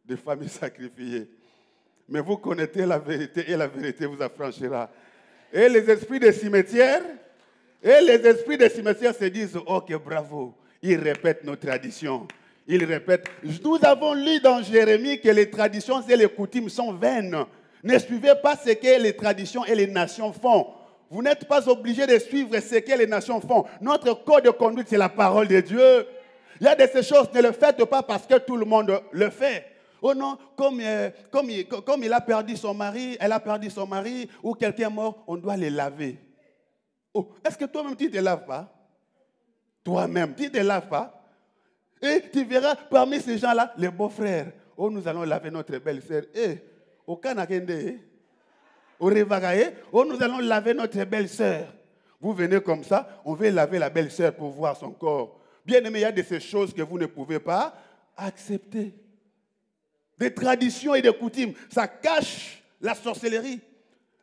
S1: Des familles sacrifiées. Mais vous connaissez la vérité et la vérité vous affranchira. Et les esprits des cimetières, se disent, ok, bravo. Ils répètent nos traditions. Il répète, nous avons lu dans Jérémie que les traditions et les coutumes sont vaines. Ne suivez pas ce que les traditions et les nations font. Vous n'êtes pas obligés de suivre ce que les nations font. Notre code de conduite, c'est la parole de Dieu. Il y a de ces choses, ne le faites pas parce que tout le monde le fait. Oh non, comme il a perdu son mari, elle a perdu son mari, ou quelqu'un est mort, on doit les laver. Oh, est-ce que toi-même tu ne te laves pas? Toi-même, tu ne te laves pas? Et tu verras parmi ces gens-là, les beaux-frères. Oh, nous allons laver notre belle-sœur. Au Kanakende, au Revagaye, oh, nous allons laver notre belle-sœur. Vous venez comme ça, on veut laver la belle-sœur pour voir son corps. Bien aimé, il y a de ces choses que vous ne pouvez pas accepter. Des traditions et des coutumes, ça cache la sorcellerie.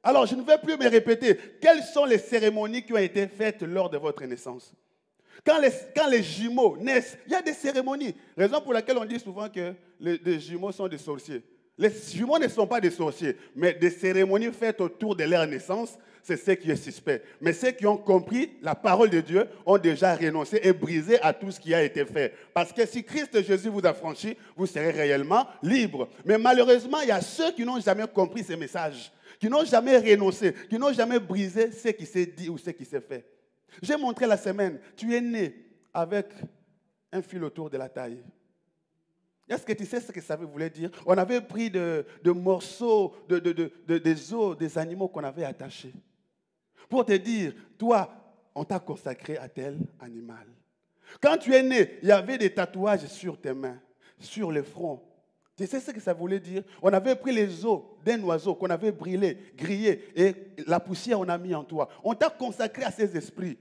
S1: Alors, je ne vais plus me répéter. Quelles sont les cérémonies qui ont été faites lors de votre naissance? Quand les jumeaux naissent, il y a des cérémonies. Raison pour laquelle on dit souvent que les jumeaux sont des sorciers. Les jumeaux ne sont pas des sorciers, mais des cérémonies faites autour de leur naissance, c'est ce qui est suspect. Mais ceux qui ont compris la parole de Dieu ont déjà renoncé et brisé à tout ce qui a été fait. Parce que si Christ Jésus vous a franchi, vous serez réellement libre. Mais malheureusement, il y a ceux qui n'ont jamais compris ces messages, qui n'ont jamais renoncé, qui n'ont jamais brisé ce qui s'est dit ou ce qui s'est fait. J'ai montré la semaine, tu es né avec un fil autour de la taille. Est-ce que tu sais ce que ça voulait dire? On avait pris de morceaux des os des animaux qu'on avait attachés. Pour te dire, toi, on t'a consacré à tel animal. Quand tu es né, il y avait des tatouages sur tes mains, sur le front. Tu sais ce que ça voulait dire? On avait pris les os d'un oiseau qu'on avait grillé, et la poussière on a mis en toi. On t'a consacré à ces esprits.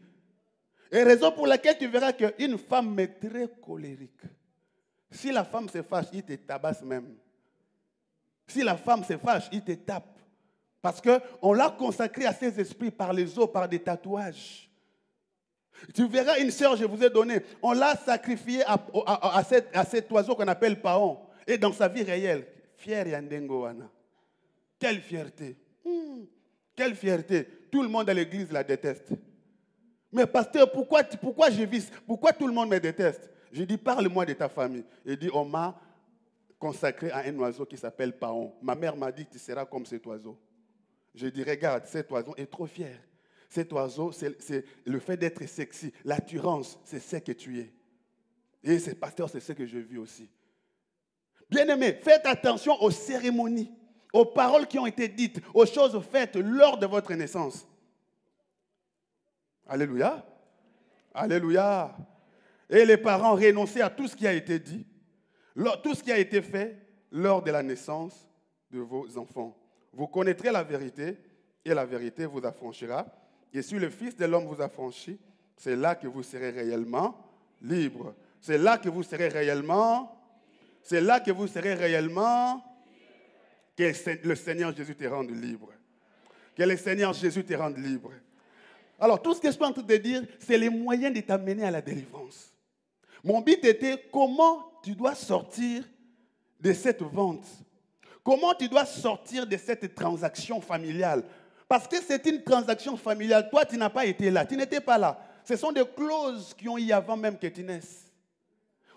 S1: Et raison pour laquelle tu verras qu'une femme est très colérique. Si la femme se fâche, il te tabasse même. Si la femme se fâche, il te tape. Parce qu'on l'a consacré à ces esprits par les os, par des tatouages. Tu verras une sœur, je vous ai donné, on l'a sacrifié à cet oiseau qu'on appelle paon. Et dans sa vie réelle, fier Yandengoana. Quelle fierté. Quelle fierté. Tout le monde à l'église la déteste. Mais pasteur, pourquoi je vis? Pourquoi tout le monde me déteste? Je dis, parle-moi de ta famille. Il dit, on m'a consacré à un oiseau qui s'appelle paon. Ma mère m'a dit, tu seras comme cet oiseau. Je dis, regarde, cet oiseau est trop fier. Cet oiseau, c'est le fait d'être sexy. L'attirance, c'est ce que tu es. Et c'est pasteur, c'est ce que je vis aussi. Bien-aimés, faites attention aux cérémonies, aux paroles qui ont été dites, aux choses faites lors de votre naissance. Alléluia. Alléluia. Et les parents renonçaient à tout ce qui a été dit, tout ce qui a été fait lors de la naissance de vos enfants. Vous connaîtrez la vérité et la vérité vous affranchira. Et si le Fils de l'homme vous affranchit, c'est là que vous serez réellement libre. C'est là que vous serez réellement. C'est là que vous serez réellement. Que le Seigneur Jésus te rende libre. Que le Seigneur Jésus te rende libre. Alors, tout ce que je suis en train de dire, c'est les moyens de t'amener à la délivrance. Mon but était comment tu dois sortir de cette vente. Comment tu dois sortir de cette transaction familiale. Parce que c'est une transaction familiale. Toi, tu n'as pas été là. Tu n'étais pas là. Ce sont des clauses qui ont eu avant même que tu naisses.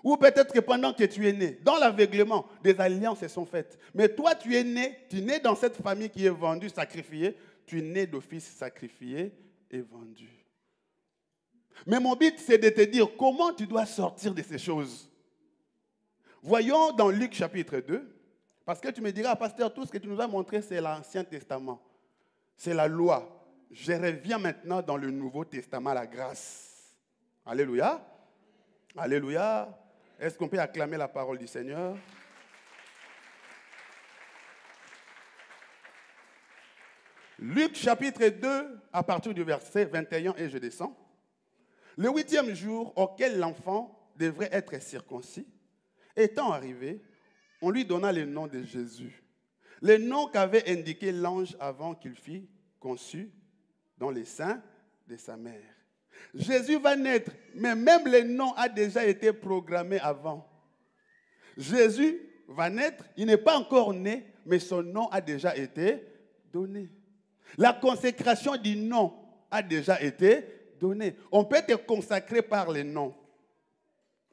S1: Ou peut-être que pendant que tu es né, dans l'aveuglement, des alliances se sont faites. Mais toi, tu es né dans cette famille qui est vendue, sacrifiée. Tu es né d'office sacrifié et vendu. Mais mon but, c'est de te dire comment tu dois sortir de ces choses. Voyons dans Luc chapitre 2, parce que tu me diras, pasteur, tout ce que tu nous as montré, c'est l'Ancien Testament. C'est la loi. Je reviens maintenant dans le Nouveau Testament, la grâce. Alléluia. Alléluia. Est-ce qu'on peut acclamer la parole du Seigneur? Luc chapitre 2, à partir du verset 21, et je descends. Le 8e jour auquel l'enfant devrait être circoncis, étant arrivé, on lui donna le nom de Jésus. Le nom qu'avait indiqué l'ange avant qu'il fût conçu dans les seins de sa mère. Jésus va naître, mais même le nom a déjà été programmé avant. Jésus va naître, il n'est pas encore né, mais son nom a déjà été donné. La consécration du nom a déjà été donnée. On peut te consacrer par les noms.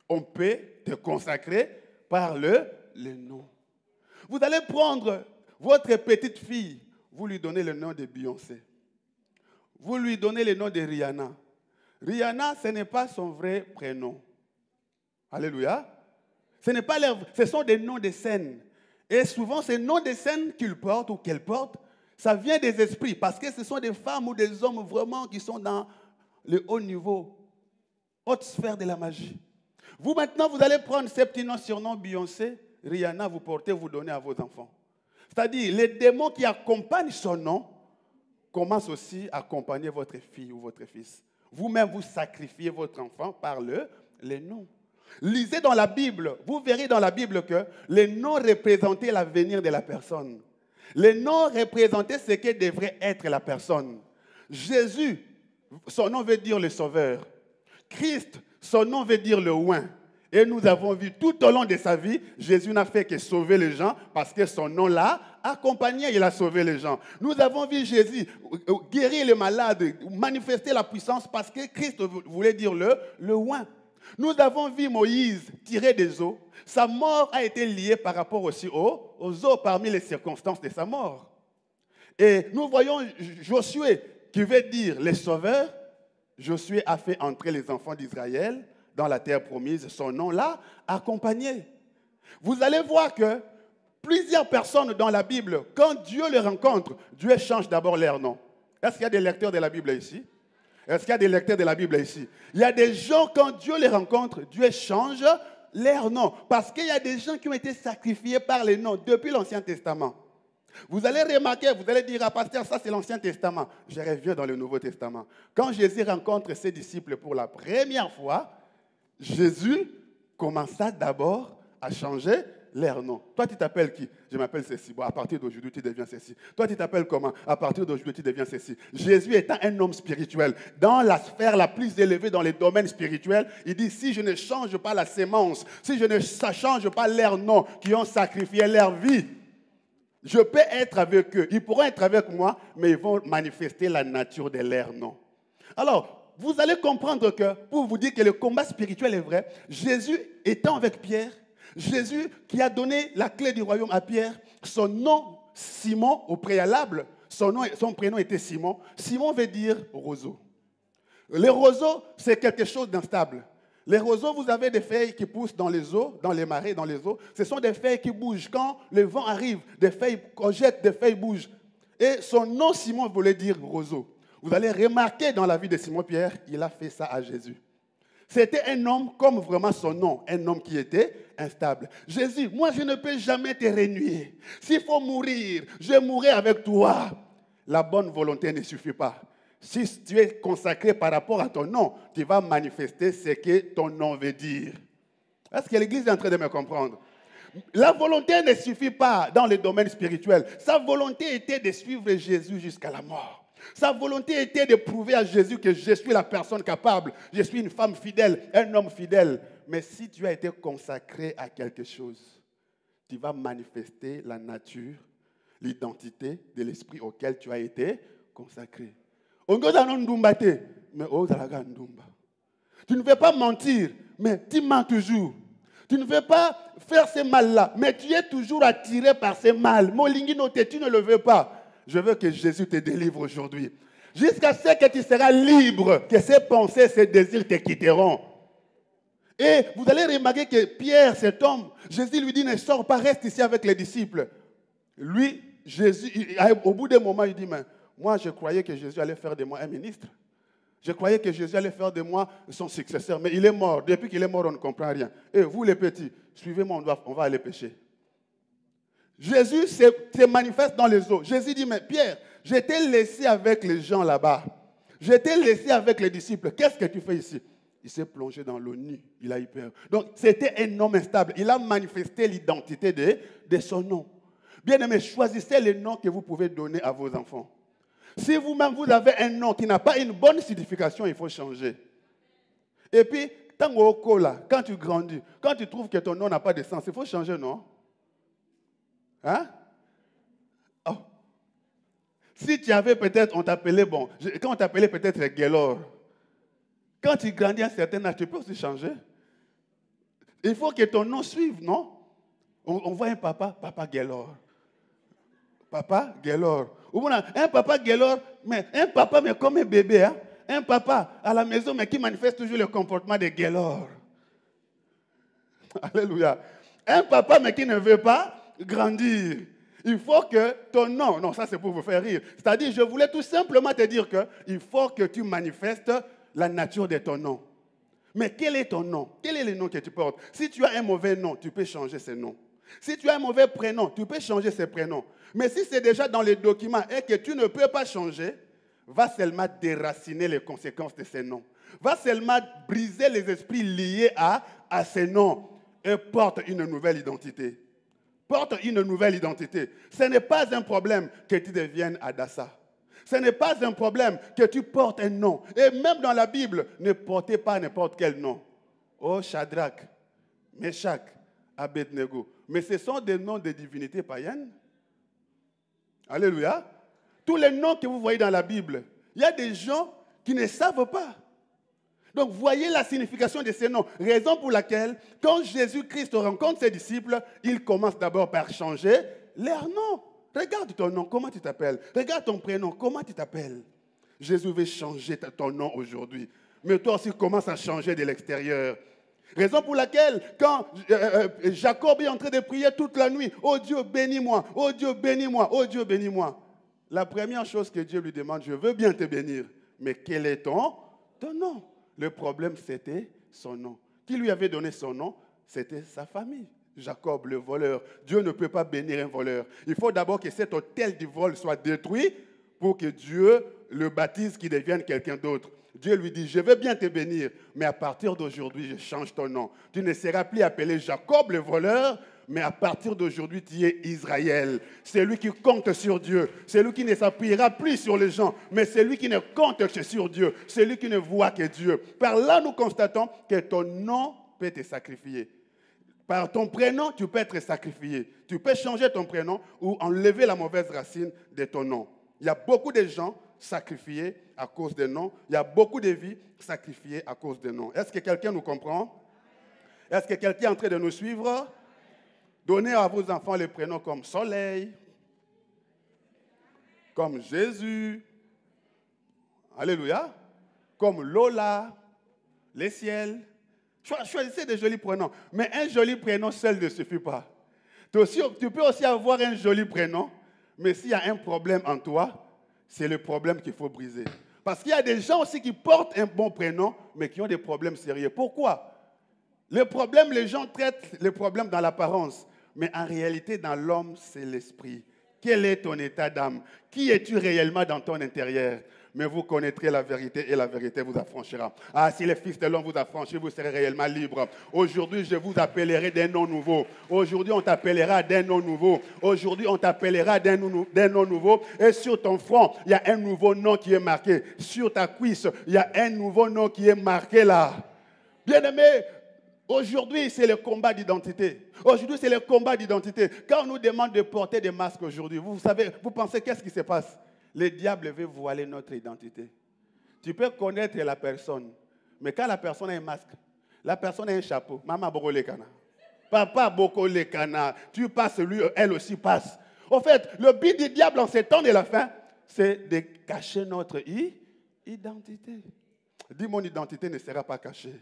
S1: On peut te consacrer par le nom. Vous allez prendre votre petite fille, vous lui donnez le nom de Beyoncé. Vous lui donnez le nom de Rihanna. Rihanna, ce n'est pas son vrai prénom. Alléluia. Ce sont des noms de scène. Et souvent, ces noms de scène qu'il porte ou qu'elle porte, ça vient des esprits. Parce que ce sont des femmes ou des hommes vraiment qui sont dans le haut niveau, haute sphère de la magie. Vous, maintenant, vous allez prendre ces petits noms, surnoms Beyoncé, Rihanna, vous portez, vous donnez à vos enfants. C'est-à-dire, les démons qui accompagnent son nom commencent aussi à accompagner votre fille ou votre fils. Vous-même, vous sacrifiez votre enfant par les noms. Lisez dans la Bible, vous verrez dans la Bible que les noms représentaient l'avenir de la personne. Les noms représentaient ce que devrait être la personne. Jésus, son nom veut dire le sauveur. Christ, son nom veut dire le oint. Et nous avons vu tout au long de sa vie, Jésus n'a fait que sauver les gens parce que son nom l'a accompagné, il a sauvé les gens. Nous avons vu Jésus guérir les malades, manifester la puissance parce que Christ voulait dire le oint. Nous avons vu Moïse tirer des eaux. Sa mort a été liée par rapport aussi aux eaux parmi les circonstances de sa mort. Et nous voyons Josué qui veut dire les sauveurs. Josué a fait entrer les enfants d'Israël dans la terre promise. Son nom l'a accompagné. Vous allez voir que plusieurs personnes dans la Bible, quand Dieu les rencontre, Dieu change d'abord leur nom. Est-ce qu'il y a des lecteurs de la Bible ici? Est-ce qu'il y a des lecteurs de la Bible ici? Il y a des gens, quand Dieu les rencontre, Dieu change leur nom. Parce qu'il y a des gens qui ont été sacrifiés par les noms depuis l'Ancien Testament. Vous allez remarquer, vous allez dire, ah, pasteur, ça c'est l'Ancien Testament. Je reviens dans le Nouveau Testament. Quand Jésus rencontre ses disciples pour la première fois, Jésus commença d'abord à changer leur nom. Toi, tu t'appelles qui? Je m'appelle ceci. Bon, à partir d'aujourd'hui, tu deviens ceci. Toi, tu t'appelles comment? À partir d'aujourd'hui, tu deviens ceci. Jésus étant un homme spirituel, dans la sphère la plus élevée, dans les domaines spirituels, il dit, si je ne change pas la sémence, si je ne change pas leur nom, qui ont sacrifié leur vie, je peux être avec eux. Ils pourront être avec moi, mais ils vont manifester la nature de leur nom. Alors, vous allez comprendre que, pour vous dire que le combat spirituel est vrai, Jésus étant avec Pierre, Jésus qui a donné la clé du royaume à Pierre, son nom, Simon, au préalable, son prénom était Simon. Simon veut dire roseau. Les roseaux, c'est quelque chose d'instable. Les roseaux, vous avez des feuilles qui poussent dans les eaux, dans les marais, dans les eaux. Ce sont des feuilles qui bougent. Quand le vent arrive, des feuilles projettent, des feuilles bougent. Et son nom, Simon, voulait dire roseau. Vous allez remarquer dans la vie de Simon-Pierre, il a fait ça à Jésus. C'était un homme comme vraiment son nom, un homme qui était instable. Jésus, moi je ne peux jamais te renier. S'il faut mourir, je mourrai avec toi. La bonne volonté ne suffit pas. Si tu es consacré par rapport à ton nom, tu vas manifester ce que ton nom veut dire. Est-ce que l'Église est en train de me comprendre? La volonté ne suffit pas dans le domaine spirituel. Sa volonté était de suivre Jésus jusqu'à la mort. Sa volonté était de prouver à Jésus que je suis la personne capable, je suis une femme fidèle, un homme fidèle. Mais si tu as été consacré à quelque chose, tu vas manifester la nature, l'identité de l'esprit auquel tu as été consacré. Tu ne veux pas mentir, mais tu mens toujours. Tu ne veux pas faire ce mal-là, mais tu es toujours attiré par ce mal. Tu ne le veux pas. Je veux que Jésus te délivre aujourd'hui. Jusqu'à ce que tu seras libre, que ces pensées, ces désirs te quitteront. Et vous allez remarquer que Pierre, cet homme, Jésus lui dit, ne sors pas, reste ici avec les disciples. Lui, Jésus, au bout d'un moment, il dit, mais moi, je croyais que Jésus allait faire de moi un ministre. Je croyais que Jésus allait faire de moi son successeur. Mais il est mort. Depuis qu'il est mort, on ne comprend rien. Et vous, les petits, suivez-moi, on va aller pêcher. Jésus se manifeste dans les eaux. Jésus dit, mais Pierre, je t'ai laissé avec les gens là-bas. Je t'ai laissé avec les disciples. Qu'est-ce que tu fais ici? Il s'est plongé dans l'eau nue. Il a eu peur. Donc, c'était un homme instable. Il a manifesté l'identité de son nom. Bien-aimés, choisissez les noms que vous pouvez donner à vos enfants. Si vous-même, vous avez un nom qui n'a pas une bonne signification, il faut changer. Et puis, quand tu grandis, quand tu trouves que ton nom n'a pas de sens, il faut changer, non? Hein? Oh. Si tu avais peut-être, on t'appelait, quand on t'appelait peut-être Guélor, quand tu grandis à un certain âge, tu peux aussi changer. Il faut que ton nom suive, non? On voit un papa, Papa Gaylor. Papa Gaylor. Un papa Gaylor, mais un papa mais comme un bébé. Hein? Un papa à la maison, mais qui manifeste toujours le comportement de Gaylor. Alléluia. Un papa, mais qui ne veut pas grandir. Il faut que ton nom, non, ça c'est pour vous faire rire. C'est-à-dire, je voulais tout simplement te dire qu'il faut que tu manifestes la nature de ton nom. Mais quel est ton nom? Quel est le nom que tu portes? Si tu as un mauvais nom, tu peux changer ce nom. Si tu as un mauvais prénom, tu peux changer ce prénom. Mais si c'est déjà dans les documents et que tu ne peux pas changer, va seulement déraciner les conséquences de ces noms. Va seulement briser les esprits liés à ces noms et porte une nouvelle identité. Porte une nouvelle identité. Ce n'est pas un problème que tu deviennes Adassa. Ce n'est pas un problème que tu portes un nom. Et même dans la Bible, ne portez pas n'importe quel nom. Oh, Shadrach, Meshach, Abednego. Mais ce sont des noms de divinités païennes. Alléluia. Tous les noms que vous voyez dans la Bible, il y a des gens qui ne savent pas. Donc, voyez la signification de ces noms. Raison pour laquelle, quand Jésus-Christ rencontre ses disciples, il commence d'abord par changer leur nom. Regarde ton nom, comment tu t'appelles? Regarde ton prénom, comment tu t'appelles? Jésus veut changer ton nom aujourd'hui. Mais toi aussi, commence à changer de l'extérieur. Raison pour laquelle, quand Jacob est en train de prier toute la nuit, « Oh Dieu, bénis-moi, oh Dieu, bénis-moi, oh Dieu, bénis-moi » la première chose que Dieu lui demande, « Je veux bien te bénir, mais quel est ton nom ?» Le problème, c'était son nom. Qui lui avait donné son nom? C'était sa famille. Jacob, le voleur. Dieu ne peut pas bénir un voleur. Il faut d'abord que cet autel du vol soit détruit pour que Dieu le baptise, qu'il devienne quelqu'un d'autre. Dieu lui dit, je veux bien te bénir, mais à partir d'aujourd'hui, je change ton nom. Tu ne seras plus appelé Jacob, le voleur, mais à partir d'aujourd'hui, tu es Israël. C'est lui qui compte sur Dieu. C'est lui qui ne s'appuiera plus sur les gens, mais c'est lui qui ne compte que sur Dieu. C'est lui qui ne voit que Dieu. Par là, nous constatons que ton nom peut te sacrifier. Par ton prénom, tu peux être sacrifié. Tu peux changer ton prénom ou enlever la mauvaise racine de ton nom. Il y a beaucoup de gens sacrifiés à cause des noms. Il y a beaucoup de vies sacrifiées à cause des noms. Est-ce que quelqu'un nous comprend? Est-ce que quelqu'un est en train de nous suivre? Donnez à vos enfants les prénoms comme Soleil, comme Jésus, Alléluia, comme Lola, les ciels. Choisissez des jolis prénoms. Mais un joli prénom seul ne suffit pas. Tu peux aussi avoir un joli prénom, mais s'il y a un problème en toi, c'est le problème qu'il faut briser. Parce qu'il y a des gens aussi qui portent un bon prénom, mais qui ont des problèmes sérieux. Pourquoi? Le problème, les gens traitent les problèmes dans l'apparence. Mais en réalité, dans l'homme, c'est l'esprit. Quel est ton état d'âme? Qui es-tu réellement dans ton intérieur? Mais vous connaîtrez la vérité et la vérité vous affranchira. Ah, si le Fils de l'homme vous affranchit, vous serez réellement libre. Aujourd'hui, je vous appellerai d'un nom nouveau. Aujourd'hui, on t'appellera d'un nom nouveau. Aujourd'hui, on t'appellera d'un nom nouveau. Et sur ton front, il y a un nouveau nom qui est marqué. Sur ta cuisse, il y a un nouveau nom qui est marqué là. Bien-aimés, aujourd'hui, c'est le combat d'identité. Aujourd'hui, c'est le combat d'identité. Quand on nous demande de porter des masques aujourd'hui, vous savez, vous pensez qu'est-ce qui se passe? Le diable veut voiler notre identité. Tu peux connaître la personne, mais quand la personne a un masque, la personne a un chapeau, maman boko lekana, papa boko lekana, tu passes, lui, elle aussi passe. En fait, le but du diable en ces temps de la fin, c'est de cacher notre identité. Dis, mon identité ne sera pas cachée.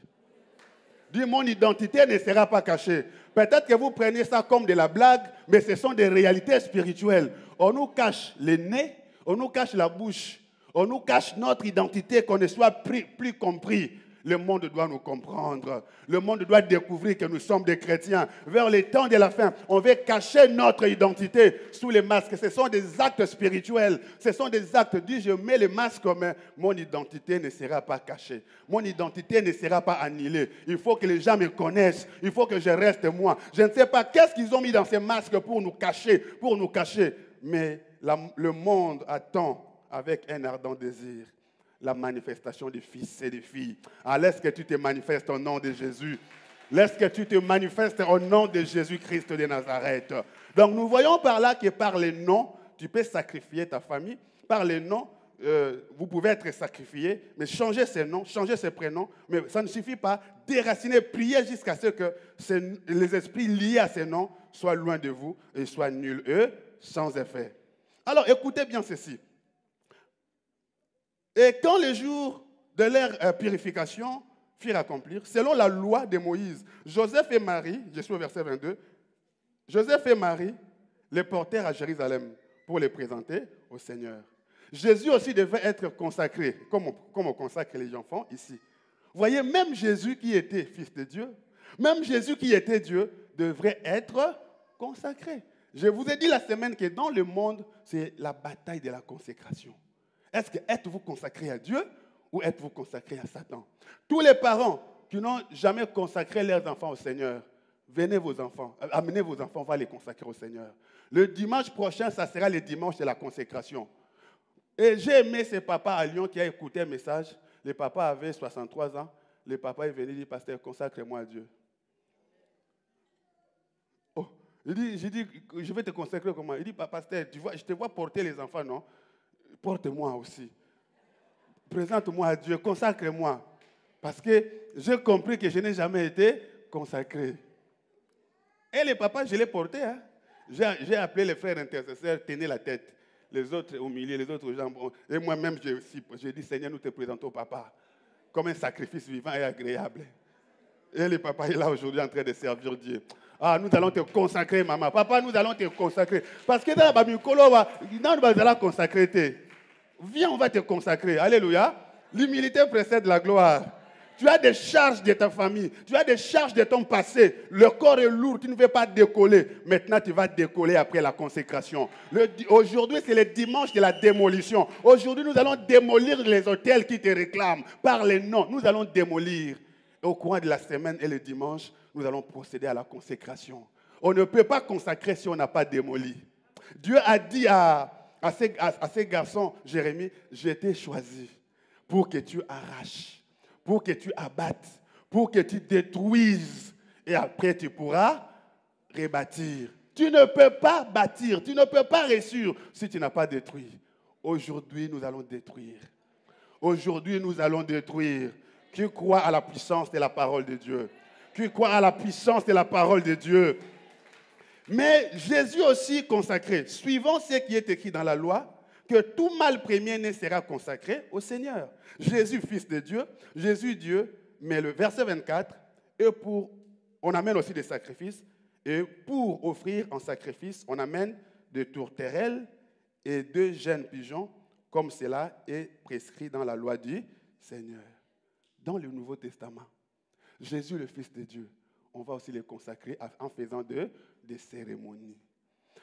S1: Dis, mon identité ne sera pas cachée. Peut-être que vous prenez ça comme de la blague, mais ce sont des réalités spirituelles. On nous cache le nez, on nous cache la bouche, on nous cache notre identité, qu'on ne soit plus compris. Le monde doit nous comprendre. Le monde doit découvrir que nous sommes des chrétiens. Vers les temps de la fin, on veut cacher notre identité sous les masques. Ce sont des actes spirituels. Ce sont des actes. Dis, je mets les masques, mais mon identité ne sera pas cachée. Mon identité ne sera pas annihilée. Il faut que les gens me connaissent. Il faut que je reste moi. Je ne sais pas qu'est-ce qu'ils ont mis dans ces masques pour nous cacher. Mais le monde attend avec un ardent désir la manifestation des fils et des filles. Alors, laisse que tu te manifestes au nom de Jésus. Laisse que tu te manifestes au nom de Jésus-Christ de Nazareth. Donc, nous voyons par là que par les noms, tu peux sacrifier ta famille. Par les noms, vous pouvez être sacrifié, mais changer ses noms, changer ses prénoms, mais ça ne suffit pas. Déraciner, prier jusqu'à ce que les esprits liés à ces noms soient loin de vous et soient nuls, eux, sans effet. Alors, écoutez bien ceci. Et quand les jours de leur purification firent accomplir, selon la loi de Moïse, Joseph et Marie, je suis au verset 22, Joseph et Marie les portèrent à Jérusalem pour les présenter au Seigneur. Jésus aussi devait être consacré, comme on consacre les enfants ici. Vous voyez, même Jésus qui était fils de Dieu, même Jésus qui était Dieu, devrait être consacré. Je vous ai dit la semaine que dans le monde, c'est la bataille de la consécration. Est-ce que êtes-vous consacré à Dieu ou êtes-vous consacré à Satan? Tous les parents qui n'ont jamais consacré leurs enfants au Seigneur, amenez vos enfants, on va les consacrer au Seigneur. Le dimanche prochain, ça sera le dimanche de la consécration. Et j'ai aimé ce papa à Lyon qui a écouté un message. Le papa avait 63 ans. Le papa est venu dire, pasteur, consacre-moi à Dieu. Oh, j'ai dit, je vais te consacrer comment? Il dit, pasteur, tu vois, je te vois porter les enfants, non? Porte-moi aussi. Présente-moi à Dieu, consacre-moi. Parce que j'ai compris que je n'ai jamais été consacré. Et le papa, je l'ai porté. Hein? J'ai appelé les frères intercesseurs, tenez la tête. Les autres au milieu, les autres aux jambes. Et moi-même, j'ai dit, Seigneur, nous te présentons papa comme un sacrifice vivant et agréable. Et le papa est là aujourd'hui en train de servir Dieu. Ah, nous allons te consacrer, maman. Papa, nous allons te consacrer. Parce que dans la Babykolo, nous allons consacrer. Viens, on va te consacrer. Alléluia. L'humilité précède la gloire. Tu as des charges de ta famille. Tu as des charges de ton passé. Le corps est lourd. Tu ne veux pas décoller. Maintenant, tu vas décoller après la consécration. Aujourd'hui, c'est le dimanche de la démolition. Aujourd'hui, nous allons démolir les hôtels qui te réclament. Par les noms, nous allons démolir. Et au courant de la semaine et le dimanche, nous allons procéder à la consécration. On ne peut pas consacrer si on n'a pas démoli. Dieu a dit à ces garçons, Jérémie, je t'ai choisi pour que tu arraches, pour que tu abattes, pour que tu détruises. Et après, tu pourras rebâtir. Tu ne peux pas bâtir, tu ne peux pas réussir si tu n'as pas détruit. Aujourd'hui, nous allons détruire. Aujourd'hui, nous allons détruire. Qui croit à la puissance de la parole de Dieu? Qui croit à la puissance de la parole de Dieu? Mais Jésus aussi consacré, suivant ce qui est écrit dans la loi, que tout mâle premier-né sera consacré au Seigneur. Jésus, fils de Dieu, Jésus, Dieu, mais le verset 24, on amène aussi des sacrifices, et pour offrir en sacrifice, on amène des tourterelles et 2 jeunes pigeons, comme cela est prescrit dans la loi du Seigneur. Dans le Nouveau Testament, Jésus, le Fils de Dieu, on va aussi les consacrer en faisant des cérémonies.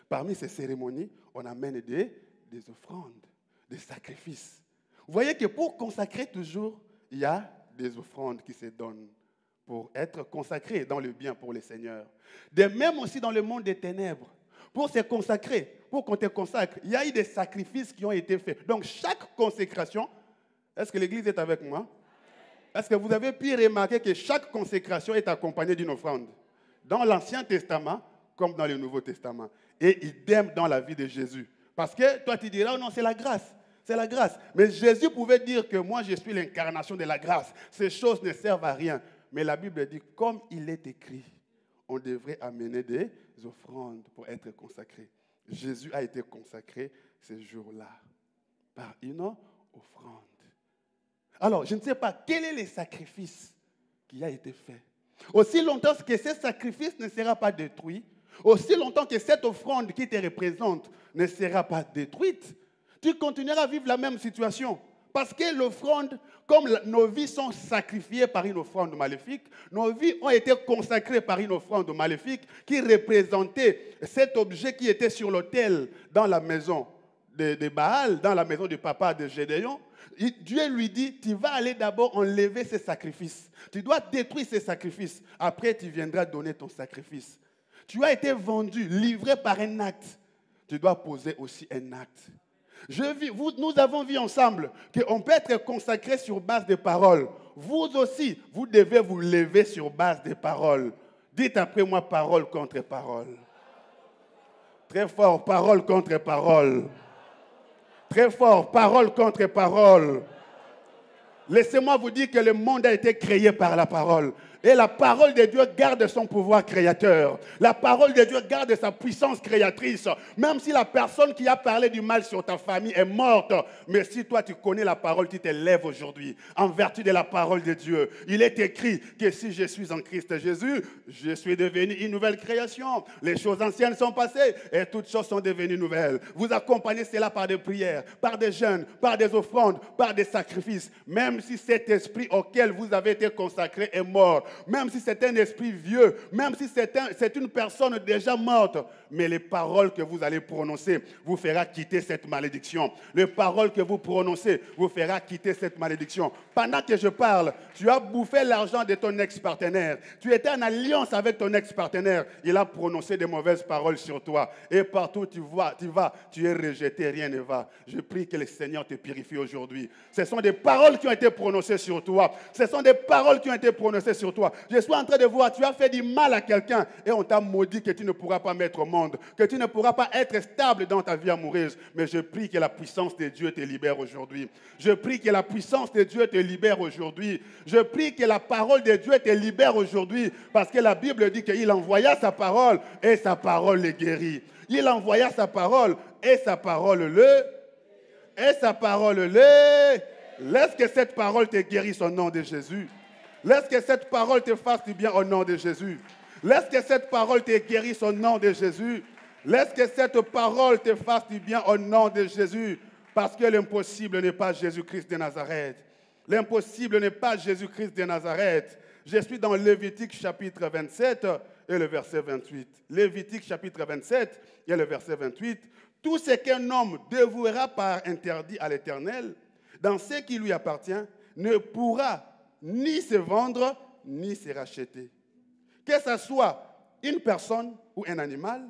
S1: Parmi ces cérémonies, on amène des offrandes, des sacrifices. Vous voyez que pour consacrer toujours, il y a des offrandes qui se donnent pour être consacrés dans le bien pour le Seigneur. De même aussi dans le monde des ténèbres, pour se consacrer, pour qu'on te consacre, il y a eu des sacrifices qui ont été faits. Donc chaque consécration, est-ce que l'Église est avec moi? Est-ce que vous avez pu remarquer que chaque consécration est accompagnée d'une offrande? Dans l'Ancien Testament comme dans le Nouveau Testament. Et idem dans la vie de Jésus. Parce que toi tu diras, oh non, c'est la grâce. C'est la grâce. Mais Jésus pouvait dire que moi je suis l'incarnation de la grâce. Ces choses ne servent à rien. Mais la Bible dit, comme il est écrit, on devrait amener des offrandes pour être consacré. Jésus a été consacré ce jour-là par une offrande. Alors, je ne sais pas quel est le sacrifice qui a été fait. Aussi longtemps que ce sacrifice ne sera pas détruit, aussi longtemps que cette offrande qui te représente ne sera pas détruite, tu continueras à vivre la même situation. Parce que l'offrande, comme nos vies sont sacrifiées par une offrande maléfique, nos vies ont été consacrées par une offrande maléfique qui représentait cet objet qui était sur l'autel dans la maison de Baal, dans la maison du papa de Gédéon. Dieu lui dit, tu vas aller d'abord enlever ces sacrifices. Tu dois détruire ces sacrifices. Après, tu viendras donner ton sacrifice. Tu as été vendu, livré par un acte. Tu dois poser aussi un acte. Nous avons vu ensemble qu'on peut être consacré sur base de paroles. Vous aussi, vous devez vous lever sur base de paroles. Dites après moi parole contre parole. Très fort, parole contre parole. Très fort, parole contre parole. Laissez-moi vous dire que le monde a été créé par la parole. Et la parole de Dieu garde son pouvoir créateur. La parole de Dieu garde sa puissance créatrice. Même si la personne qui a parlé du mal sur ta famille est morte. Mais si toi tu connais la parole, tu te lèves aujourd'hui. En vertu de la parole de Dieu. Il est écrit que si je suis en Christ Jésus, je suis devenu une nouvelle création. Les choses anciennes sont passées et toutes choses sont devenues nouvelles. Vous accompagnez cela par des prières, par des jeûnes, par des offrandes, par des sacrifices. Même si cet esprit auquel vous avez été consacré est mort. Même si c'est un esprit vieux, même si c'est une personne déjà morte, mais les paroles que vous allez prononcer vous fera quitter cette malédiction. Les paroles que vous prononcez vous fera quitter cette malédiction. Pendant que je parle, tu as bouffé l'argent de ton ex-partenaire. Tu étais en alliance avec ton ex-partenaire. Il a prononcé des mauvaises paroles sur toi. Et partout tu vas, tu es rejeté, rien ne va. Je prie que le Seigneur te purifie aujourd'hui. Ce sont des paroles qui ont été prononcées sur toi. Ce sont des paroles qui ont été prononcées sur toi. Je suis en train de voir, tu as fait du mal à quelqu'un et on t'a maudit que tu ne pourras pas mettre au monde, que tu ne pourras pas être stable dans ta vie amoureuse. Mais je prie que la puissance de Dieu te libère aujourd'hui. Je prie que la puissance de Dieu te libère aujourd'hui. Je prie que la parole de Dieu te libère aujourd'hui parce que la Bible dit qu'il envoya sa parole et sa parole le guérit. Il envoya sa parole et sa parole le... Et sa parole le... Laisse que cette parole te guérisse au nom de Jésus. Laisse que cette parole te fasse du bien au nom de Jésus. Laisse que cette parole te guérisse au nom de Jésus. Laisse que cette parole te fasse du bien au nom de Jésus. Parce que l'impossible n'est pas Jésus-Christ de Nazareth. L'impossible n'est pas Jésus-Christ de Nazareth. Je suis dans Lévitique chapitre 27 et le verset 28. Lévitique chapitre 27 et le verset 28. Tout ce qu'un homme dévouera par interdit à l'Éternel, dans ce qui lui appartient, ne pourra ni se vendre, ni se racheter. Que ce soit une personne ou un animal,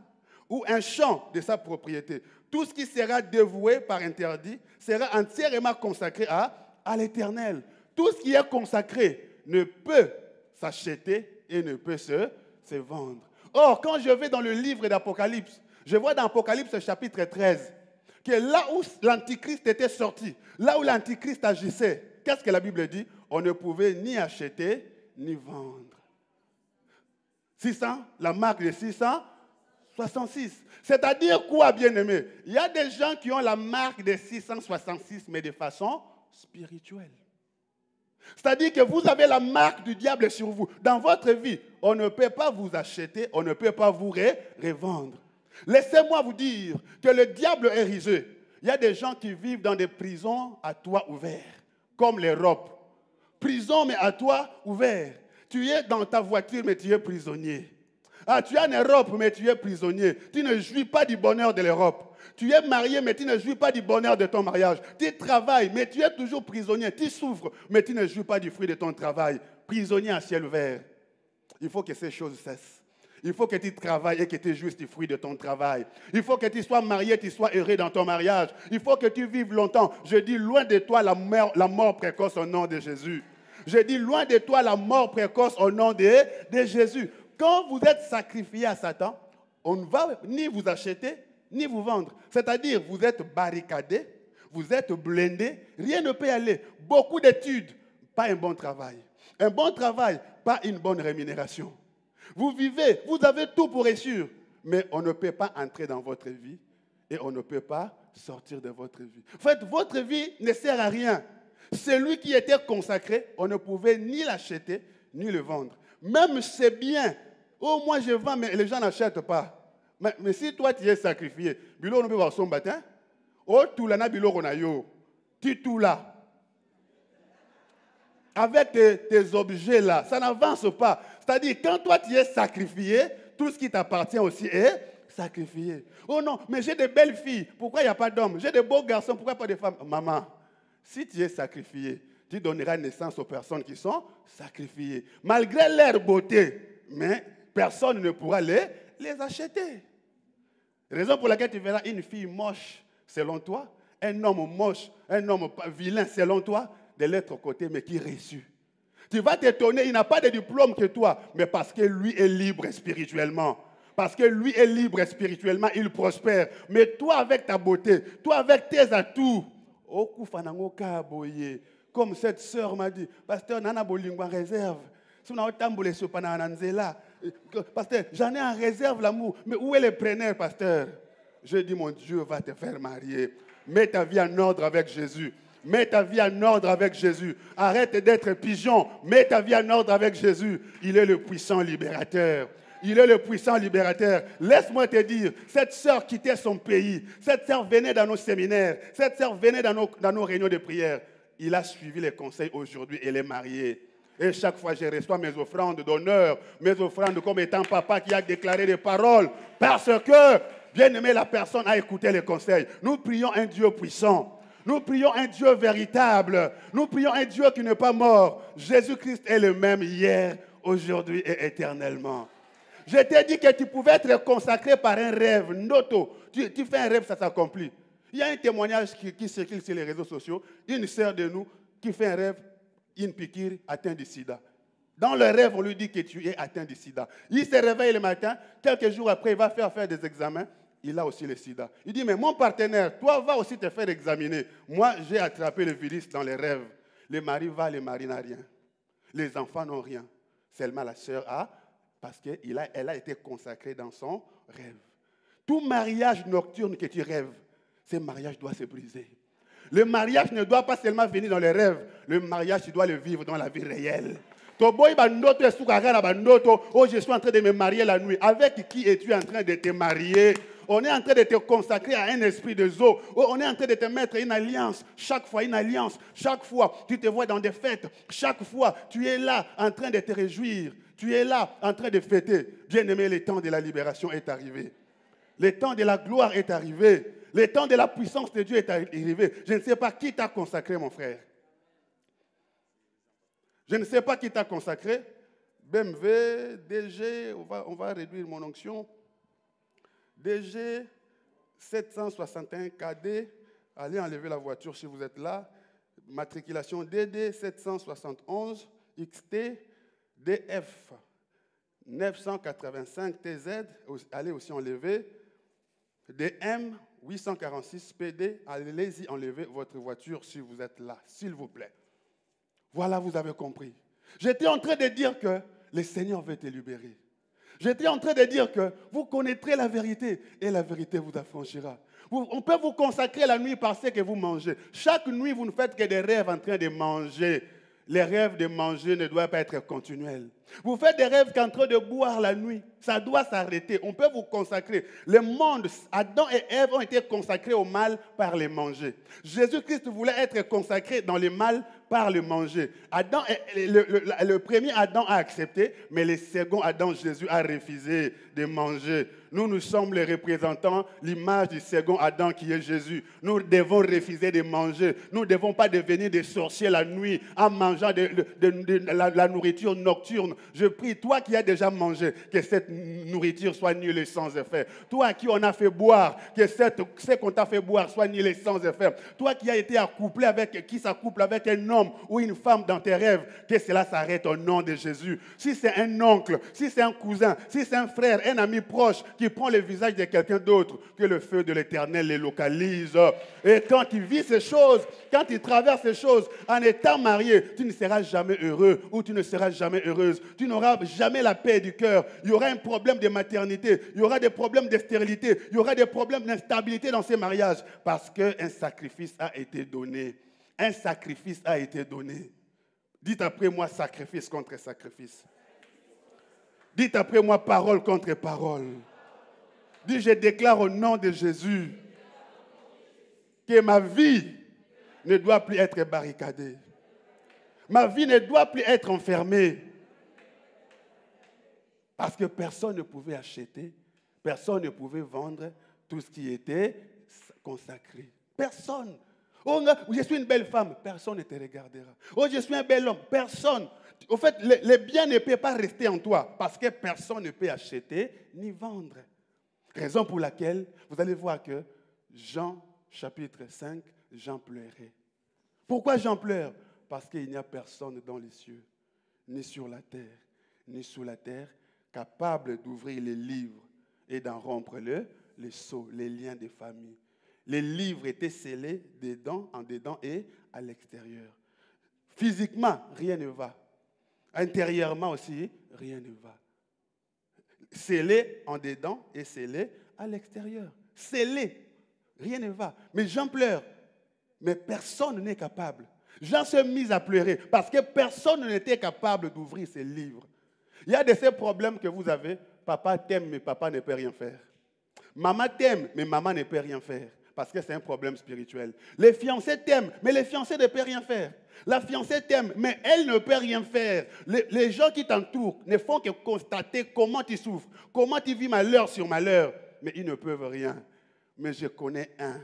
S1: ou un champ de sa propriété, tout ce qui sera dévoué par interdit sera entièrement consacré à l'Éternel. Tout ce qui est consacré ne peut s'acheter et ne peut se vendre. Or, quand je vais dans le livre d'Apocalypse, je vois dans Apocalypse chapitre 13, que là où l'Antichrist était sorti, là où l'Antichrist agissait, qu'est-ce que la Bible dit? On ne pouvait ni acheter, ni vendre. 600, la marque de 666. C'est-à-dire quoi, bien-aimé? Il y a des gens qui ont la marque de 666, mais de façon spirituelle. C'est-à-dire que vous avez la marque du diable sur vous. Dans votre vie, on ne peut pas vous acheter, on ne peut pas vous revendre. Laissez-moi vous dire que le diable est rusé. Il y a des gens qui vivent dans des prisons à toit ouvert, comme l'Europe. Prison, mais à toit ouvert. Tu es dans ta voiture, mais tu es prisonnier. Ah, tu es en Europe, mais tu es prisonnier. Tu ne jouis pas du bonheur de l'Europe. Tu es marié, mais tu ne jouis pas du bonheur de ton mariage. Tu travailles, mais tu es toujours prisonnier. Tu souffres, mais tu ne jouis pas du fruit de ton travail. Prisonnier à ciel ouvert. Il faut que ces choses cessent. Il faut que tu travailles et que tu jouisses du fruit de ton travail. Il faut que tu sois marié, tu sois heureux dans ton mariage. Il faut que tu vives longtemps. Je dis loin de toi la mort précoce au nom de Jésus. Je dis loin de toi la mort précoce au nom de Jésus. Quand vous êtes sacrifié à Satan, on ne va ni vous acheter, ni vous vendre. C'est-à-dire, vous êtes barricadé, vous êtes blindé, rien ne peut aller. Beaucoup d'études, pas un bon travail. Un bon travail, pas une bonne rémunération. Vous vivez, vous avez tout pour réussir, mais on ne peut pas entrer dans votre vie et on ne peut pas sortir de votre vie. En fait, votre vie ne sert à rien. Celui qui était consacré, on ne pouvait ni l'acheter, ni le vendre. Même ses biens, oh moi je vends, mais les gens n'achètent pas. Mais si toi tu es sacrifié, bilo ne peut pas son baptême, oh tout là, bilo ronayo, tu tout là. Avec tes objets là, ça n'avance pas. C'est-à-dire, quand toi tu es sacrifié, tout ce qui t'appartient aussi est sacrifié. Oh non, mais j'ai de belles filles, pourquoi il n'y a pas d'hommes? J'ai de beaux garçons, pourquoi pas de femmes? Maman, si tu es sacrifié, tu donneras naissance aux personnes qui sont sacrifiées. Malgré leur beauté, mais personne ne pourra les acheter. Raison pour laquelle tu verras une fille moche selon toi, un homme moche, un homme vilain selon toi, de l'autre côté, mais qui est reçu. Tu vas t'étonner, il n'a pas de diplôme que toi, mais parce que lui est libre spirituellement. Parce que lui est libre spirituellement, il prospère. Mais toi, avec ta beauté, toi, avec tes atouts, comme cette sœur m'a dit, pasteur, nana bolingwa réserve. Si on a autant de choses, pasteur, j'en ai en réserve l'amour. Mais où est le preneur, pasteur? Je dis, mon Dieu va te faire marier. Mets ta vie en ordre avec Jésus. Mets ta vie en ordre avec Jésus. Arrête d'être pigeon. Mets ta vie en ordre avec Jésus. Il est le puissant libérateur. Il est le puissant libérateur. Laisse-moi te dire, cette sœur quittait son pays. Cette sœur venait dans nos séminaires. Cette sœur venait dans nos réunions de prière. Il a suivi les conseils aujourd'hui. Elle est mariée. Et chaque fois, je reçois mes offrandes d'honneur, mes offrandes comme étant papa qui a déclaré des paroles. Parce que, bien aimé, la personne a écouté les conseils. Nous prions un Dieu puissant. Nous prions un Dieu véritable. Nous prions un Dieu qui n'est pas mort. Jésus-Christ est le même hier, aujourd'hui et éternellement. Je t'ai dit que tu pouvais être consacré par un rêve. Noto, tu fais un rêve, ça s'accomplit. Il y a un témoignage qui circule sur les réseaux sociaux. Une sœur de nous qui fait un rêve, une piqûre atteint du sida. Dans le rêve, on lui dit que tu es atteint du sida. Il se réveille le matin, quelques jours après, il va faire des examens. Il a aussi le sida. Il dit, mais mon partenaire, toi, va aussi te faire examiner. Moi, j'ai attrapé le virus dans les rêves. Le mari va, le mari n'a rien. Les enfants n'ont rien. Seulement la sœur a, parce qu'elle a été consacrée dans son rêve. Tout mariage nocturne que tu rêves, ce mariage doit se briser. Le mariage ne doit pas seulement venir dans les rêves. Le mariage, tu dois le vivre dans la vie réelle. Oh, je suis en train de me marier la nuit. Avec qui es-tu en train de te marier? On est en train de te consacrer à un esprit de zoo. On est en train de te mettre une alliance. Chaque fois, une alliance. Chaque fois, tu te vois dans des fêtes. Chaque fois, tu es là en train de te réjouir. Tu es là en train de fêter. Bien-aimé, le temps de la libération est arrivé. Le temps de la gloire est arrivé. Le temps de la puissance de Dieu est arrivé. Je ne sais pas qui t'a consacré, mon frère. Je ne sais pas qui t'a consacré. BMW, DG, on va réduire mon onction. DG 761 KD. Allez enlever la voiture si vous êtes là. Matriculation DD 771 XT DF 985 TZ. Allez aussi enlever. DM 846 PD. Allez-y enlever votre voiture si vous êtes là, s'il vous plaît. Voilà, vous avez compris. J'étais en train de dire que le Seigneur veut te libérer. J'étais en train de dire que vous connaîtrez la vérité et la vérité vous affranchira. On peut vous consacrer la nuit parce que vous mangez. Chaque nuit, vous ne faites que des rêves en train de manger. Les rêves de manger ne doivent pas être continuels. Vous faites des rêves qu'en train de boire la nuit. Ça doit s'arrêter. On peut vous consacrer. Le monde, Adam et Ève ont été consacrés au mal par les manger. Jésus-Christ voulait être consacré dans le mal par le manger. Le premier Adam a accepté, mais le second Adam, Jésus, a refusé de manger. Nous sommes les représentants, l'image du second Adam qui est Jésus. Nous devons refuser de manger. Nous ne devons pas devenir des sorciers la nuit en mangeant la nourriture nocturne. Je prie, toi qui as déjà mangé, que cette nourriture soit nulle et sans effet. Toi à qui on a fait boire, que ce qu'on t'a fait boire soit nul et sans effet. Toi qui as été accouplé qui s'accouple avec un homme ou une femme dans tes rêves, que cela s'arrête au nom de Jésus. Si c'est un oncle, si c'est un cousin, si c'est un frère, un ami proche qui prend le visage de quelqu'un d'autre, que le feu de l'Éternel les localise. Et quand tu vis ces choses, quand tu traverses ces choses, en étant marié, tu ne seras jamais heureux ou tu ne seras jamais heureuse. Tu n'auras jamais la paix du cœur. Il y aura un problème de maternité, il y aura des problèmes de stérilité, il y aura des problèmes d'instabilité dans ces mariages parce qu'un sacrifice a été donné. Un sacrifice a été donné. Dites après moi sacrifice contre sacrifice. Dites après moi parole contre parole. Dites je déclare au nom de Jésus que ma vie ne doit plus être barricadée. Ma vie ne doit plus être enfermée. Parce que personne ne pouvait acheter, personne ne pouvait vendre tout ce qui était consacré. Personne. Oh, je suis une belle femme, personne ne te regardera. Oh, je suis un bel homme, personne. Au fait, le bien ne peut pas rester en toi parce que personne ne peut acheter ni vendre. Raison pour laquelle vous allez voir que Jean, chapitre 5, Jean pleurait. Pourquoi Jean pleure? Parce qu'il n'y a personne dans les cieux, ni sur la terre, ni sous la terre, capable d'ouvrir les livres et d'en rompre les sceaux, les liens des familles. Les livres étaient scellés en dedans et à l'extérieur. Physiquement, rien ne va. Intérieurement aussi, rien ne va. Scellé en dedans et scellé à l'extérieur. Scellé, rien ne va. Mais Jean pleure, mais personne n'est capable. Jean s'est mis à pleurer parce que personne n'était capable d'ouvrir ses livres. Il y a de ces problèmes que vous avez. Papa t'aime, mais papa ne peut rien faire. Maman t'aime, mais maman ne peut rien faire. Parce que c'est un problème spirituel. Les fiancés t'aiment, mais les fiancés ne peuvent rien faire. La fiancée t'aime, mais elle ne peut rien faire. Les gens qui t'entourent ne font que constater comment tu souffres, comment tu vis malheur sur malheur, mais ils ne peuvent rien. Mais je connais un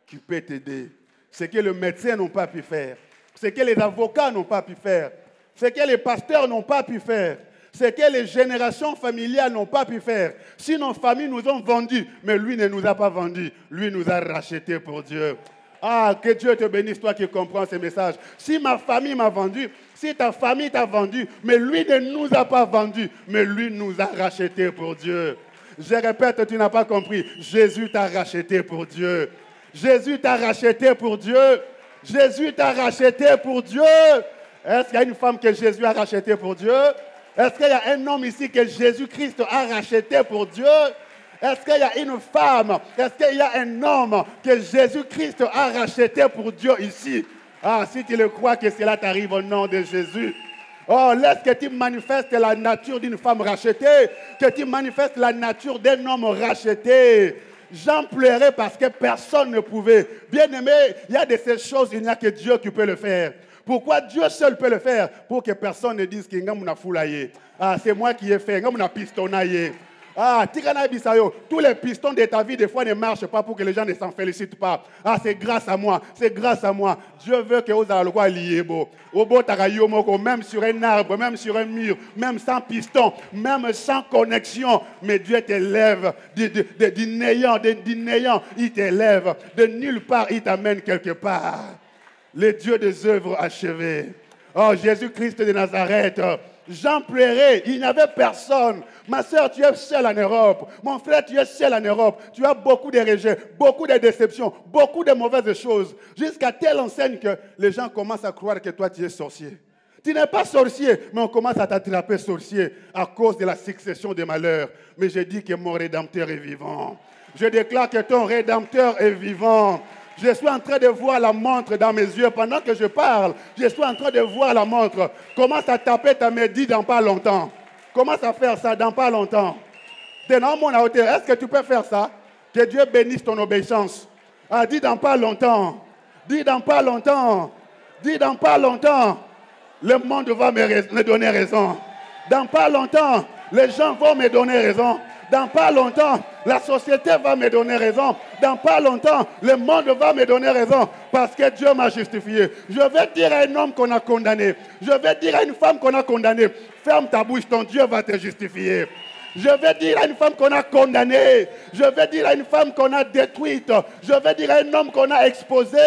S1: qui peut t'aider. Ce que les médecins n'ont pas pu faire, ce que les avocats n'ont pas pu faire, ce que les pasteurs n'ont pas pu faire, ce que les générations familiales n'ont pas pu faire. Si nos familles nous ont vendus, mais lui ne nous a pas vendus. Lui nous a rachetés pour Dieu. Ah, que Dieu te bénisse, toi qui comprends ces messages. Si ma famille m'a vendu, si ta famille t'a vendu, mais lui ne nous a pas vendus, mais lui nous a rachetés pour Dieu. Je répète, tu n'as pas compris. Jésus t'a racheté pour Dieu. Jésus t'a racheté pour Dieu. Jésus t'a racheté pour Dieu. Est-ce qu'il y a une femme que Jésus a rachetée pour Dieu? Est-ce qu'il y a un homme ici que Jésus-Christ a racheté pour Dieu? Est-ce qu'il y a une femme? Est-ce qu'il y a un homme que Jésus-Christ a racheté pour Dieu ici? Ah, si tu le crois que cela t'arrive au nom de Jésus. Oh, laisse que tu manifestes la nature d'une femme rachetée, que tu manifestes la nature d'un homme racheté. J'en pleurais parce que personne ne pouvait. Bien aimé, il y a de ces choses, il n'y a que Dieu qui peut le faire. Pourquoi Dieu seul peut le faire? Pour que personne ne dise que c'est moi qui ai fait. Tous les pistons de ta vie, des fois, ne marchent pas pour que les gens ne s'en félicitent pas. Ah, c'est grâce à moi, c'est grâce à moi. Dieu veut que vous ayez lié. Même sur un arbre, même sur un mur, même sans piston, même sans connexion. Mais Dieu t'élève du néant, il t'élève. De nulle part, il t'amène quelque part. Le Dieu des œuvres achevées. Oh, Jésus-Christ de Nazareth. Jean pleurait, il n'y avait personne. Ma soeur, tu es seule en Europe. Mon frère, tu es seul en Europe. Tu as beaucoup de rejets, beaucoup de déceptions, beaucoup de mauvaises choses. Jusqu'à telle enseigne que les gens commencent à croire que toi, tu es sorcier. Tu n'es pas sorcier, mais on commence à t'attraper sorcier à cause de la succession des malheurs. Mais je dis que mon Rédempteur est vivant. Je déclare que ton Rédempteur est vivant. Je suis en train de voir la montre dans mes yeux. Pendant que je parle, je suis en train de voir la montre. Commence à taper ta main, dis dans pas longtemps. Commence à faire ça dans pas longtemps. Est-ce que tu peux faire ça? Que Dieu bénisse ton obéissance. Ah, dis dans pas longtemps. Dis dans pas longtemps. Dis dans pas longtemps. Le monde va me donner raison. Dans pas longtemps, les gens vont me donner raison. Dans pas longtemps, la société va me donner raison. Dans pas longtemps, le monde va me donner raison. Parce que Dieu m'a justifié. Je vais dire à un homme qu'on a condamné. Je vais dire à une femme qu'on a condamnée. Ferme ta bouche, ton Dieu va te justifier. Je vais dire à une femme qu'on a condamnée. Je vais dire à une femme qu'on a détruite. Je vais dire à un homme qu'on a exposé.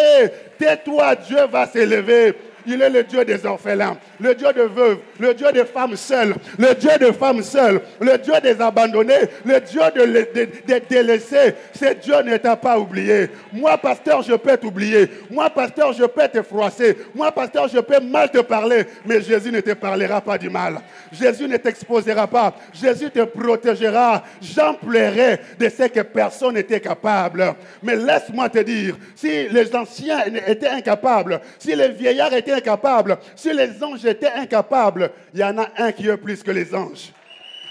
S1: Tais-toi, Dieu va s'élever. Il est le Dieu des orphelins, le Dieu des veuves, le Dieu des femmes seules, le Dieu des femmes seules, le Dieu des abandonnés, le Dieu des délaissés. Ce Dieu ne t'a pas oublié. Moi, pasteur, je peux t'oublier. Moi, pasteur, je peux te froisser. Moi, pasteur, je peux mal te parler. Mais Jésus ne te parlera pas du mal. Jésus ne t'exposera pas. Jésus te protégera. J'en pleurais de ce que personne n'était capable. Mais laisse-moi te dire, si les anciens étaient incapables, si les vieillards étaient incapables, si les anges étaient incapables, il y en a un qui est plus que les anges.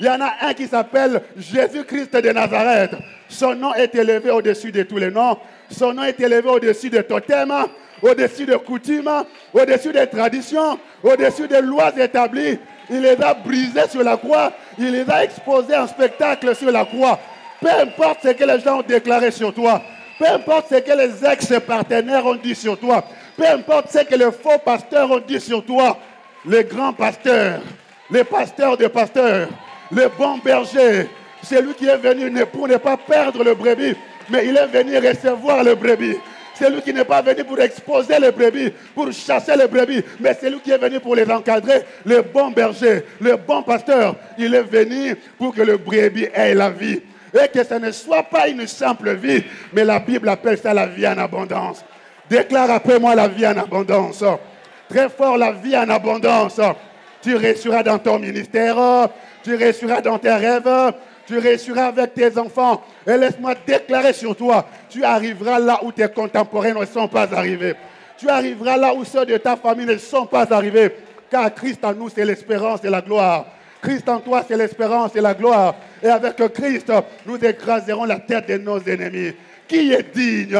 S1: Il y en a un qui s'appelle Jésus-Christ de Nazareth. Son nom est élevé au-dessus de tous les noms. Son nom est élevé au-dessus des totems, au-dessus des coutumes, au-dessus des traditions, au-dessus des lois établies. Il les a brisées sur la croix. Il les a exposées en spectacle sur la croix. Peu importe ce que les gens ont déclaré sur toi. Peu importe ce que les ex-partenaires ont dit sur toi. Peu importe ce que les faux pasteurs ont dit sur toi. Les grands pasteurs, les pasteurs de pasteurs, le bon berger, c'est lui qui est venu pour ne pas perdre le brebis, mais il est venu recevoir le brebis. C'est lui qui n'est pas venu pour exposer les brebis, pour chasser les brebis, mais c'est lui qui est venu pour les encadrer. Le bon berger, le bon pasteur, il est venu pour que le brebis ait la vie. Et que ce ne soit pas une simple vie, mais la Bible appelle ça la vie en abondance. Déclare après moi la vie en abondance. Très fort, la vie en abondance. Tu réussiras dans ton ministère, tu réussiras dans tes rêves, tu réussiras avec tes enfants. Et laisse-moi déclarer sur toi, tu arriveras là où tes contemporains ne sont pas arrivés. Tu arriveras là où ceux de ta famille ne sont pas arrivés. Car Christ en nous, c'est l'espérance et la gloire. Christ en toi, c'est l'espérance et la gloire. Et avec Christ, nous écraserons la tête de nos ennemis. Qui est digne?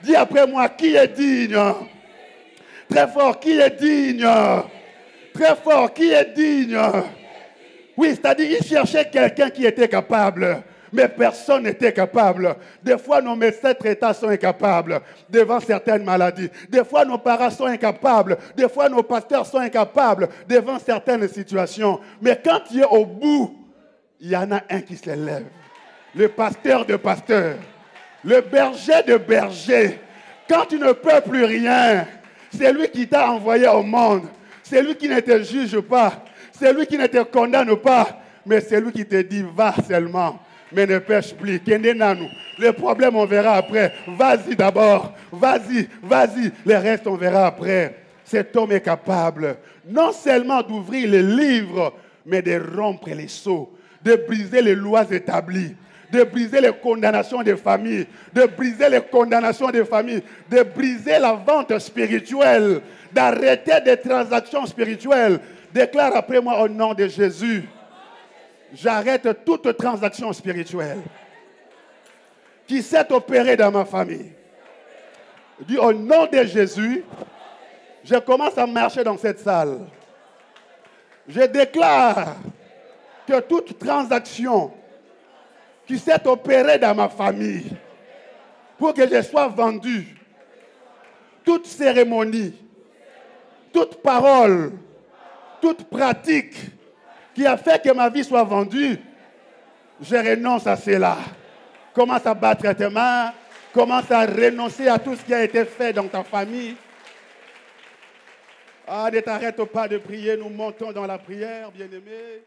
S1: Dis après moi, qui est digne? Très fort, qui est digne? Très fort, qui est digne? Oui, c'est-à-dire, il cherchait quelqu'un qui était capable. Mais personne n'était capable. Des fois, nos médecins traitants sont incapables devant certaines maladies. Des fois, nos parents sont incapables. Des fois, nos pasteurs sont incapables devant certaines situations. Mais quand tu es au bout, il y en a un qui se lève. Le pasteur de pasteurs. Le berger de berger. Quand tu ne peux plus rien, c'est lui qui t'a envoyé au monde. C'est lui qui ne te juge pas. C'est lui qui ne te condamne pas. Mais c'est lui qui te dit, va seulement. Mais ne pêche plus. Le problème, on verra après. Vas-y d'abord. Vas-y, vas-y. Le reste, on verra après. Cet homme est capable non seulement d'ouvrir les livres, mais de rompre les sceaux, de briser les lois établies, de briser les condamnations des familles, de briser les condamnations des familles, de briser la vente spirituelle, d'arrêter des transactions spirituelles. Déclare après moi au nom de Jésus. J'arrête toute transaction spirituelle qui s'est opérée dans ma famille. Dis au nom de Jésus, je commence à marcher dans cette salle. Je déclare que toute transaction qui s'est opérée dans ma famille pour que je sois vendu, toute cérémonie, toute parole, toute pratique qui a fait que ma vie soit vendue, je renonce à cela. Commence à battre tes mains, commence à renoncer à tout ce qui a été fait dans ta famille. Ah, ne t'arrête pas de prier, nous montons dans la prière, bien-aimé.